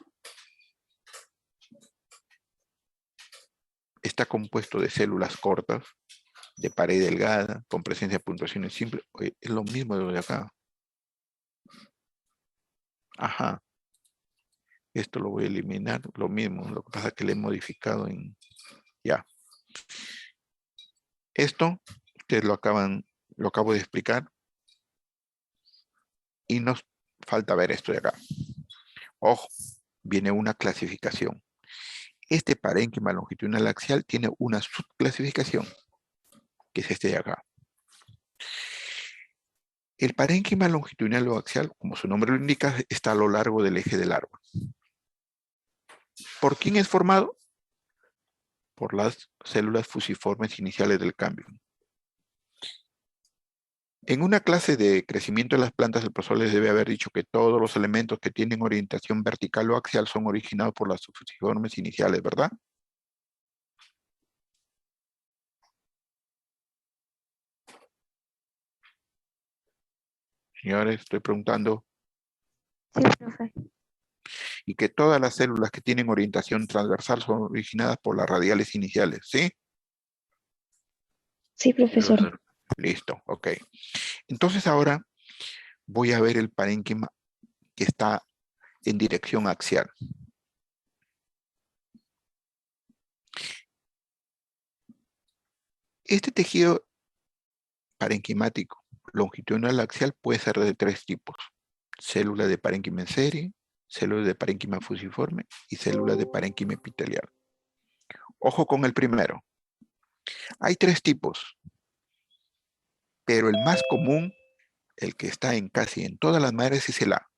está compuesto de células cortas, de pared delgada, con presencia de puntuaciones simples. Oye, es lo mismo de lo de acá. Ajá. Esto lo voy a eliminar, lo mismo. Lo que pasa es que le he modificado en... Ya. Esto, ustedes lo acabo de explicar. Y nos falta ver esto de acá. Ojo, viene una clasificación. Este parénquima longitudinal axial tiene una subclasificación, que es este de acá. El parénquima longitudinal o axial, como su nombre lo indica, está a lo largo del eje del árbol. ¿Por quién es formado? Por las células fusiformes iniciales del cambio. En una clase de crecimiento de las plantas, el profesor les debe haber dicho que todos los elementos que tienen orientación vertical o axial son originados por las fusiformes iniciales, ¿verdad? Señores, estoy preguntando. Sí, profe. Y que todas las células que tienen orientación transversal son originadas por las radiales iniciales, ¿sí? Sí, profesor. Listo, ok. Entonces ahora voy a ver el parénquima que está en dirección axial. Este tejido parenquimático longitudinal axial puede ser de tres tipos: células de parénquima en serie, células de parénquima fusiforme y células de parénquima epitelial. Ojo con el primero. Hay tres tipos, pero el más común, el que está casi en todas las maderas, es el A.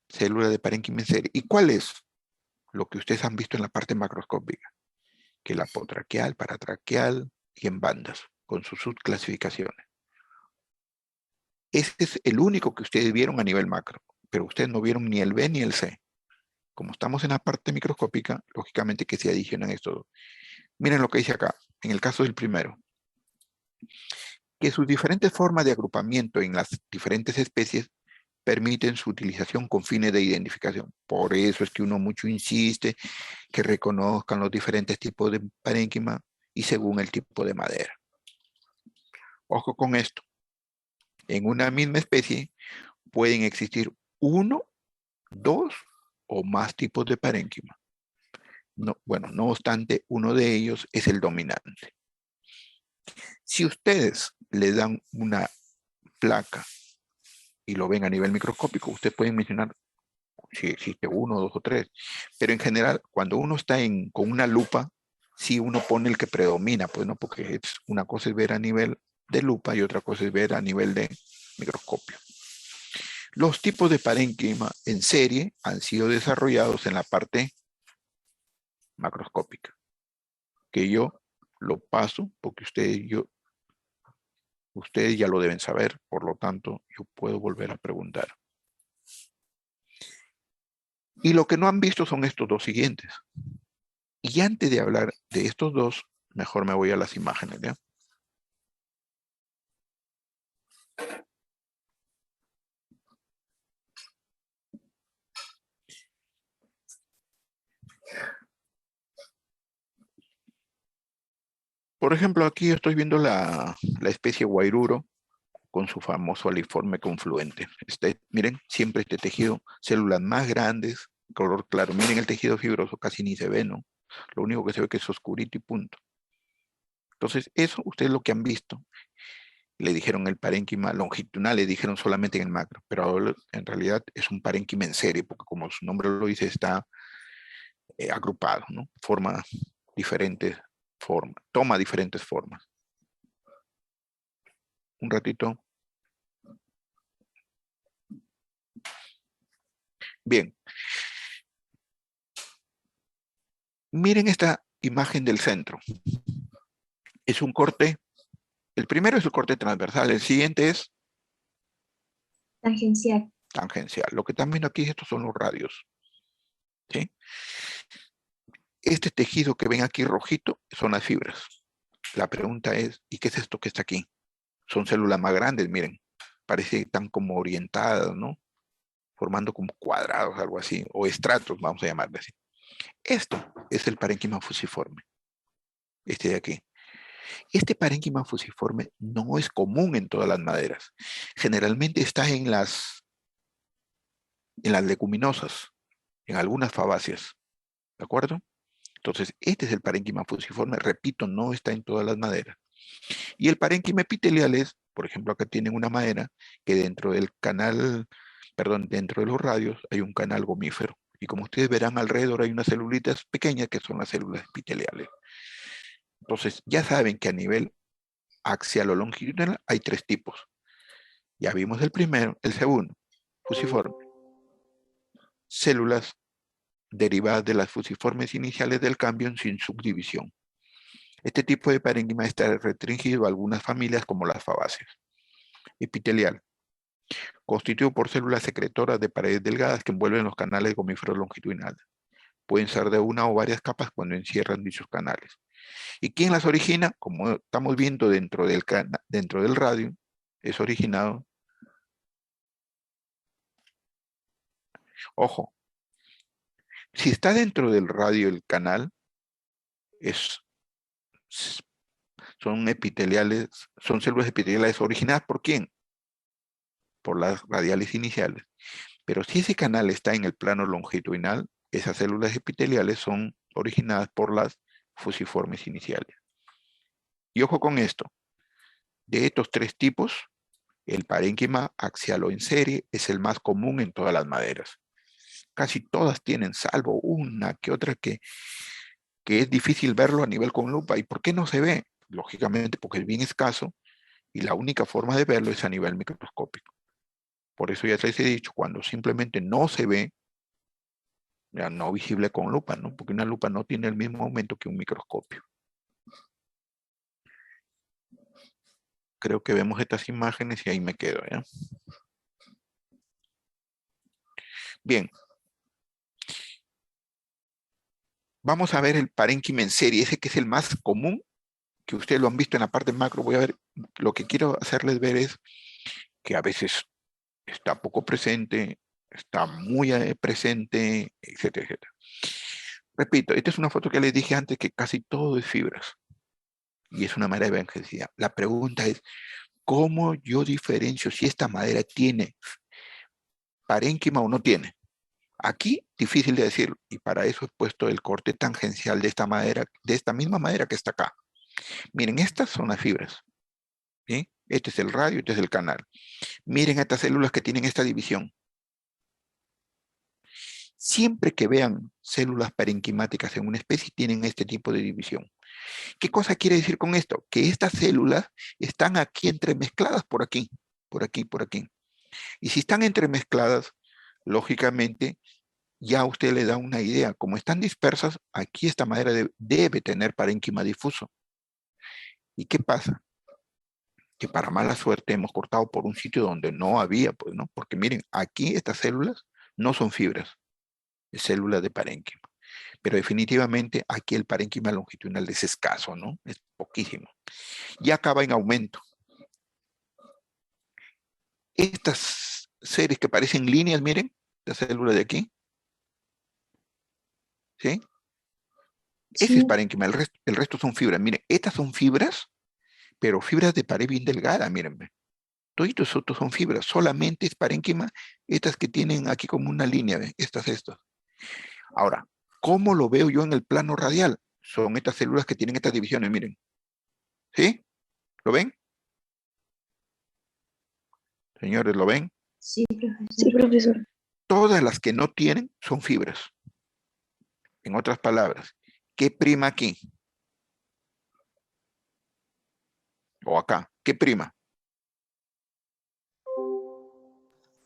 Célula de parénquima en serie. ¿Y cuál es? Lo que ustedes han visto en la parte macroscópica, que la apotraqueal, paratraqueal y en bandas, con sus subclasificaciones. Ese es el único que ustedes vieron a nivel macro, pero ustedes no vieron ni el B ni el C. Como estamos en la parte microscópica, lógicamente que se adicionan estos dos. Miren lo que dice acá, en el caso del primero, que sus diferentes formas de agrupamiento en las diferentes especies permiten su utilización con fines de identificación. Por eso es que uno mucho insiste que reconozcan los diferentes tipos de parénquima y según el tipo de madera. Ojo con esto. En una misma especie pueden existir 1, 2 o más tipos de parénquima. No, bueno, no obstante, uno de ellos es el dominante. Si ustedes le dan una placa y lo ven a nivel microscópico, ustedes pueden mencionar si existe 1, 2 o 3. Pero en general, cuando uno está con una lupa, sí uno pone el que predomina, pues no, porque una cosa es ver a nivel de lupa y otra cosa es ver a nivel de microscopio. Los tipos de parénquima en serie han sido desarrollados en la parte macroscópica, que yo lo paso porque ustedes ya lo deben saber, por lo tanto, yo puedo volver a preguntar. Y lo que no han visto son estos dos siguientes. Y antes de hablar de estos dos, mejor me voy a las imágenes, ¿ya? Por ejemplo, aquí estoy viendo la especie guairuro con su famoso aliforme confluente. Miren, siempre este tejido, células más grandes, color claro. Miren el tejido fibroso, casi ni se ve, ¿no? Lo único que se ve que es oscurito y punto. Entonces, eso ustedes lo que han visto. Le dijeron el parénquima longitudinal, le dijeron solamente en el macro, pero ahora en realidad es un parénquima en serie, porque como su nombre lo dice, está agrupado, ¿no? Forma diferentes formas, toma diferentes formas. Un ratito. Bien. Miren esta imagen del centro. Es un corte. El primero es el corte transversal, el siguiente es Tangencial. tangencial. Lo que están viendo aquí, estos son los radios. ¿Sí? Este tejido que ven aquí rojito son las fibras. La pregunta es, ¿y qué es esto que está aquí? Son células más grandes, miren. Parece que están como orientadas, ¿no? Formando como cuadrados, algo así, o estratos, vamos a llamarle así. Esto es el parénquima fusiforme. Este de aquí. Este parénquima fusiforme no es común en todas las maderas. Generalmente está en las leguminosas, en algunas fabáceas. ¿De acuerdo? Entonces, este es el parénquima fusiforme. Repito, no está en todas las maderas. Y el parénquima epitelial es, por ejemplo, acá tienen una madera que dentro del canal, perdón, dentro de los radios hay un canal gomífero. Y como ustedes verán alrededor hay unas celulitas pequeñas que son las células epiteliales. Entonces, ya saben que a nivel axial o longitudinal hay 3 tipos. Ya vimos el primero, el segundo, fusiforme. Células derivadas de las fusiformes iniciales del cambio sin subdivisión. Este tipo de parénquima está restringido a algunas familias como las fabáceas. Epitelial. Constituido por células secretoras de paredes delgadas que envuelven los canales gomíferos longitudinales. Pueden ser de una o varias capas cuando encierran dichos canales. ¿Y quién las origina? Como estamos viendo dentro del radio, es originado. Ojo, si está dentro del radio el canal, son epiteliales, son células epiteliales originadas ¿por quién? Por las radiales iniciales. Pero si ese canal está en el plano longitudinal, esas células epiteliales son originadas por las fusiformes iniciales. Y ojo con esto, de estos 3 tipos, el parénquima axial o en serie es el más común en todas las maderas. Casi todas tienen, salvo una que otra que es difícil verlo a nivel con lupa. ¿Y por qué no se ve? Lógicamente porque es bien escaso y la única forma de verlo es a nivel microscópico. Por eso ya les he dicho, cuando simplemente no se ve, ya no visible con lupa, ¿no? Porque una lupa no tiene el mismo aumento que un microscopio. Creo que vemos estas imágenes y ahí me quedo, ¿ya? Bien. Vamos a ver el parénquima en serie, ese que es el más común, que ustedes lo han visto en la parte macro. Voy a ver, lo que quiero hacerles ver es que a veces está poco presente, está muy presente, etcétera, etcétera. Repito, esta es una foto que les dije antes que casi todo es fibras. Y es una madera de evangelía. La pregunta es, ¿cómo yo diferencio si esta madera tiene parénquima o no tiene? Aquí, difícil de decirlo, y para eso he puesto el corte tangencial de esta madera, de esta misma madera que está acá. Miren, estas son las fibras, ¿sí? Este es el radio, este es el canal. Miren estas células que tienen esta división. Siempre que vean células parenquimáticas en una especie, tienen este tipo de división. ¿Qué cosa quiere decir con esto? Que estas células están aquí entremezcladas por aquí, por aquí, por aquí. Y si están entremezcladas, lógicamente, ya usted le da una idea. Como están dispersas, aquí esta madera debe tener parénquima difuso. ¿Y qué pasa? Que para mala suerte hemos cortado por un sitio donde no había, pues, ¿no? Porque miren, aquí estas células no son fibras, es células de parénquima. Pero definitivamente aquí el parénquima longitudinal es escaso, ¿no? Es poquísimo. Y acaba en aumento. Estas series que parecen líneas, miren, la célula de aquí. ¿Sí? Ese es parénquima, el resto son fibras. Miren, estas son fibras, pero fibras de pared bien delgada, miren. Todos estos otros son fibras, solamente es parénquima, estas que tienen aquí como una línea, ¿ve? Estas. Ahora, ¿cómo lo veo yo en el plano radial? Son estas células que tienen estas divisiones, miren. ¿Sí? ¿Lo ven? Señores, ¿lo ven? Sí, profesor. Sí, profesor. Todas las que no tienen son fibras. En otras palabras, ¿qué prima aquí? O acá, ¿qué prima?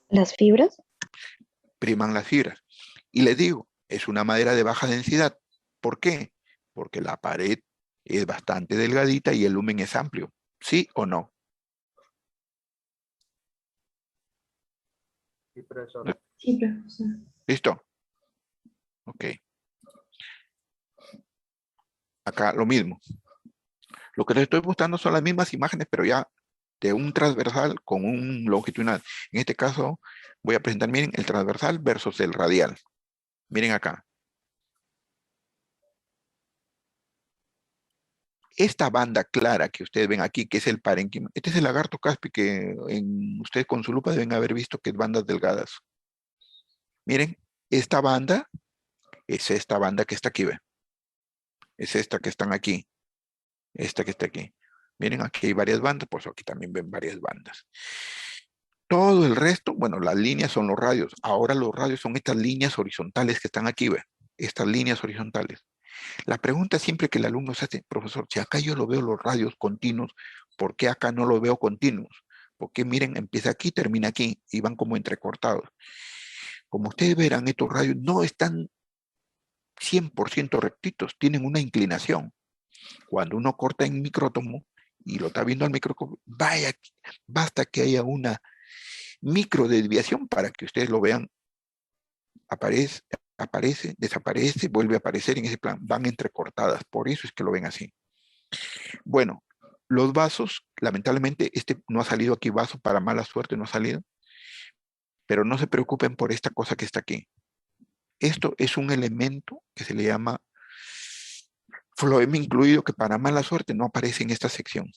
¿Las fibras? Priman las fibras. Y les digo, es una madera de baja densidad. ¿Por qué? Porque la pared es bastante delgadita y el lumen es amplio. ¿Sí o no? Sí, profesor. Sí, profesor. ¿Listo? Ok. Acá lo mismo. Lo que les estoy mostrando son las mismas imágenes, pero ya de un transversal con un longitudinal. En este caso voy a presentar, miren, el transversal versus el radial. Miren acá. Esta banda clara que ustedes ven aquí, que es el parénquima, este es el lagarto caspi que ustedes con su lupa deben haber visto que es bandas delgadas. Miren, esta banda es esta banda que está aquí, ¿ve? Es esta que están aquí. Esta que está aquí. Miren, aquí hay varias bandas, pues aquí también ven varias bandas. Todo el resto, bueno, las líneas son los radios. Ahora los radios son estas líneas horizontales que están aquí, ¿ve? Estas líneas horizontales. La pregunta siempre que el alumno se hace, profesor, si acá yo lo veo los radios continuos, ¿por qué acá no lo veo continuos? Porque miren, empieza aquí, termina aquí y van como entrecortados. Como ustedes verán, estos radios no están 100% rectitos, tienen una inclinación. Cuando uno corta en micrótomo y lo está viendo al micrótomo, vaya, basta que haya una micro desviación para que ustedes lo vean. Aparece, desaparece, vuelve a aparecer en ese plan. Van entrecortadas, por eso es que lo ven así. Bueno, los vasos, lamentablemente, este no ha salido aquí vaso, para mala suerte no ha salido, pero no se preocupen por esta cosa que está aquí. Esto es un elemento que se le llama floema incluido, que para mala suerte no aparece en esta sección.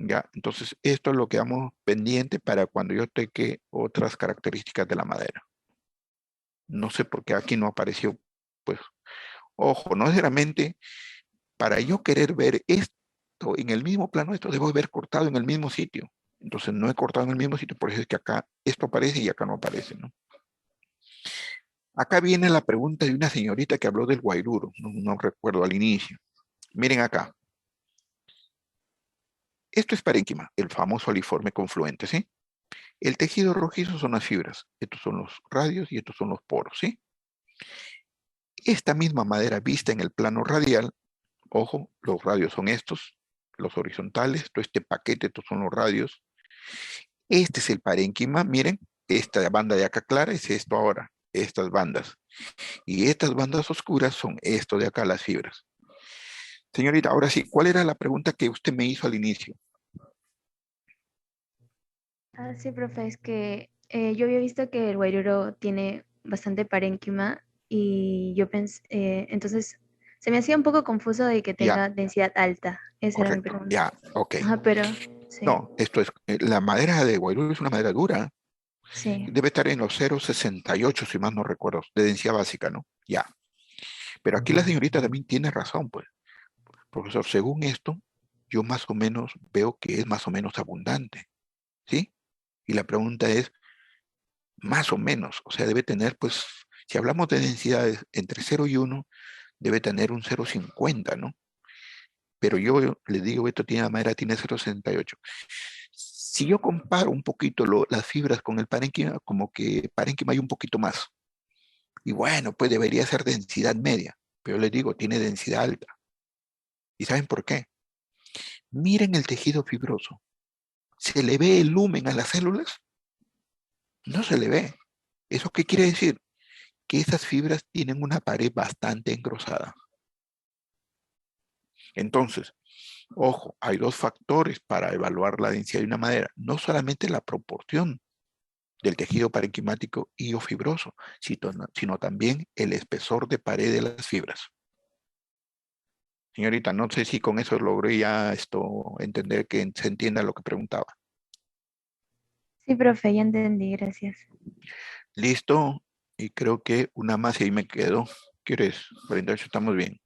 ¿Ya? Entonces, esto es lo que damos pendiente para cuando yo toque otras características de la madera. No sé por qué aquí no apareció, pues, ojo, no necesariamente para yo querer ver esto en el mismo plano, esto debo haber cortado en el mismo sitio. Entonces no he cortado en el mismo sitio, por eso es que acá esto aparece y acá no aparece, ¿no? Acá viene la pregunta de una señorita que habló del guairuro, no recuerdo al inicio. Miren acá. Esto es parénquima, el famoso aliforme confluente, ¿sí? El tejido rojizo son las fibras, estos son los radios y estos son los poros, ¿sí? Esta misma madera vista en el plano radial, ojo, los radios son estos, los horizontales, todo este paquete, estos son los radios. Este es el parénquima, miren, esta banda de acá clara es esto ahora, estas bandas. Y estas bandas oscuras son esto de acá, las fibras. Señorita, ahora sí, ¿cuál era la pregunta que usted me hizo al inicio? Sí, profe, es que yo había visto que el guairuro tiene bastante parénquima y yo pensé, entonces se me hacía un poco confuso de que Ya, tenga densidad alta. Esa era mi correcto. pregunta. Ya, ok. Ajá, pero sí, No, esto es, la madera de guairuro es una madera dura. sí. Debe estar en los 0,68, si más no recuerdo, de densidad básica, ¿no? Ya. Pero aquí la señorita también tiene razón, pues. Profesor, según esto, yo más o menos veo que es más o menos abundante, ¿sí? Y la pregunta es, más o menos, o sea, debe tener, pues, si hablamos de densidades entre 0 y 1, debe tener un 0,50, ¿no? Pero yo le digo, esto tiene la madera, tiene 0,68. Si yo comparo un poquito las fibras con el parénquima, como que parénquima hay un poquito más. Y bueno, pues debería ser densidad media, pero les digo, tiene densidad alta. ¿Y saben por qué? Miren el tejido fibroso. ¿Se le ve el lumen a las células? No se le ve. ¿Eso qué quiere decir? Que esas fibras tienen una pared bastante engrosada. Entonces, ojo, hay dos factores para evaluar la densidad de una madera. No solamente la proporción del tejido parenquimático y o fibroso, sino también el espesor de pared de las fibras. Señorita, no sé si con eso logré ya entender que se entienda lo que preguntaba. Sí, profe, ya entendí, gracias. Listo, y creo que una más y ahí me quedo. ¿Quieres? 48, estamos bien.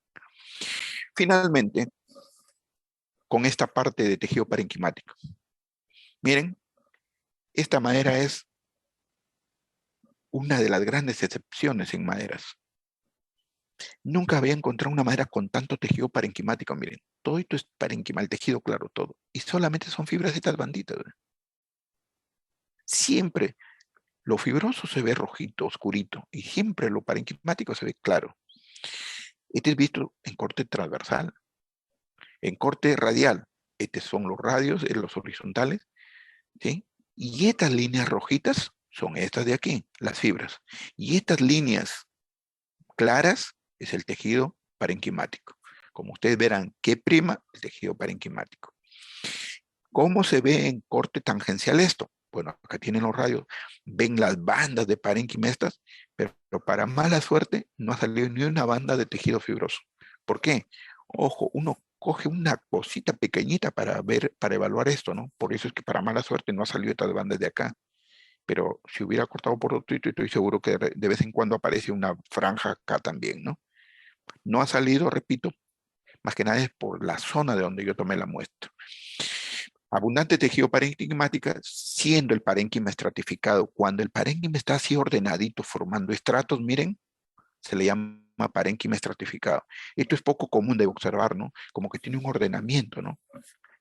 Finalmente, con esta parte de tejido parenquimático. Miren, esta madera es una de las grandes excepciones en maderas. Nunca había encontrado una madera con tanto tejido parenquimático, miren. Todo esto es parenquima, el tejido claro, todo. Y solamente son fibras de estas banditas. ¿Ve? Siempre lo fibroso se ve rojito, oscurito, y siempre lo parenquimático se ve claro. Este es visto en corte transversal. En corte radial, estos son los radios, los horizontales, ¿sí? Y estas líneas rojitas son estas de aquí, las fibras. Y estas líneas claras es el tejido parenquimático. Como ustedes verán, ¿qué prima? El tejido parenquimático. ¿Cómo se ve en corte tangencial esto? Bueno, acá tienen los radios, ven las bandas de parénquima estas, pero para mala suerte no ha salido ni una banda de tejido fibroso. ¿Por qué? Ojo, uno coge una cosita pequeñita para ver, para evaluar esto, ¿no? Por eso es que para mala suerte no ha salido estas bandas de acá. Pero si hubiera cortado por otro, estoy seguro que de vez en cuando aparece una franja acá también, ¿no? No ha salido, repito, más que nada es por la zona de donde yo tomé la muestra. Abundante tejido parenquimática, siendo el parénquima estratificado. Cuando el parénquima está así ordenadito, formando estratos, miren, se le llama parénquima estratificado. Esto es poco común de observar, ¿no? Como que tiene un ordenamiento, ¿no?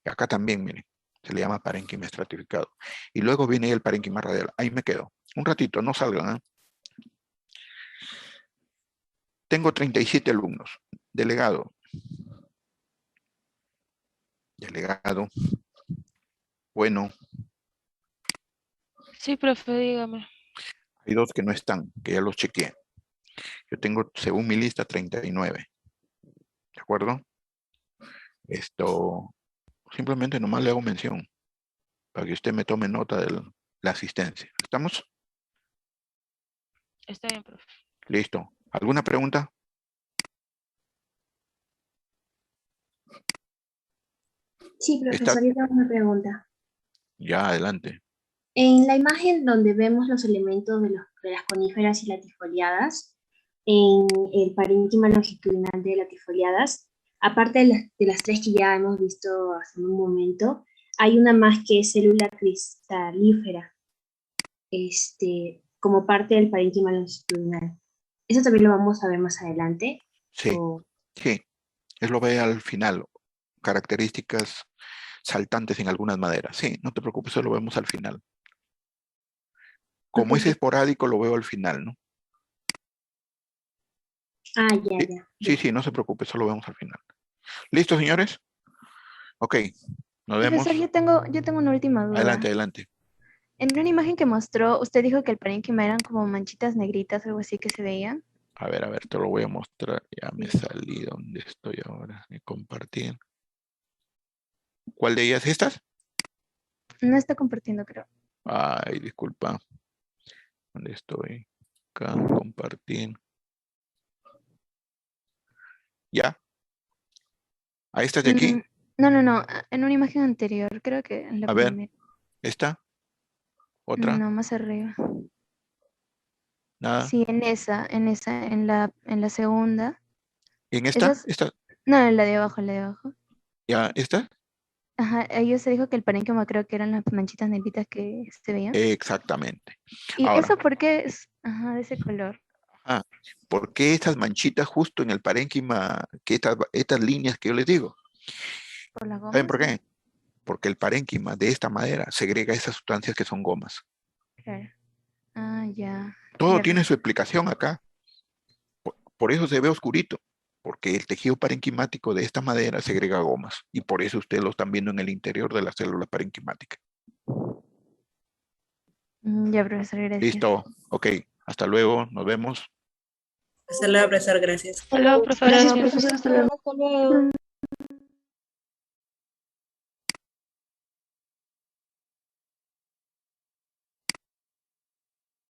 Y acá también, miren, se le llama parénquima estratificado. Y luego viene el parénquima radial. Ahí me quedo. Un ratito, no salgan, ¿eh? Tengo 37 alumnos. Delegado. Delegado. Bueno, Sí, profe, dígame. hay dos que no están, que ya los chequeé. Yo tengo, según mi lista, 39. ¿De acuerdo? Esto, simplemente nomás le hago mención para que usted me tome nota de la asistencia. ¿Estamos? Está bien, profe. Listo. ¿Alguna pregunta? Sí, ¿Está? profesor, yo tengo una pregunta. Ya, adelante. En la imagen donde vemos los elementos de las coníferas y latifoliadas, en el parénquima longitudinal de latifoliadas, aparte de las tres que ya hemos visto hace un momento, hay una más que es célula cristalífera, como parte del parénquima longitudinal. ¿Eso también lo vamos a ver más adelante? Sí, ¿O? sí. Es lo ve al final. Características saltantes en algunas maderas. Sí, no te preocupes, eso lo vemos al final. Como es Ok. esporádico, lo veo al final, ¿no? Ah, ya, Sí, ya. sí, sí, no se preocupe, eso lo vemos al final. ¿Listo, señores? Ok, nos vemos. Profesor, yo tengo una última Adelante, duda. adelante. En una imagen que mostró, usted dijo que el parénquima eran como manchitas negritas, algo así que se veían. A ver, te lo voy a mostrar. Ya me salí donde estoy ahora. Me compartir. ¿Cuál de ellas estas? No está compartiendo, creo. Ay, disculpa. ¿Dónde estoy? Acá, compartir. ¿Ya? ¿A estas de aquí? No, en una imagen anterior, creo que en la A ver, primera. ¿esta? ¿Otra? No, más arriba. ¿Nada? Sí, en la segunda. ¿En esta? ¿Esta? No, en la de abajo, en la de abajo. ¿Ya? ¿Esta? Ajá, ahí se dijo que el parénquima creo que eran las manchitas negritas que se veían. Exactamente. ¿Y Ahora, eso por qué es de ese color? ¿por qué estas manchitas justo en el parénquima, que estas líneas que yo les digo? ¿Por las ¿Saben gomas? por qué? Porque el parénquima de esta madera segrega esas sustancias que son gomas. Claro. Ya. Todo Ya, tiene su explicación acá. Por eso se ve oscurito, porque el tejido parenquimático de esta madera segrega gomas y por eso ustedes lo están viendo en el interior de la célula parenquimática. Ya, profesor, gracias. Listo, ok, hasta luego, nos vemos. Hasta luego, profesor, gracias. Hasta luego, profesor. Gracias, Gracias. profesor. Hasta luego. Hasta luego.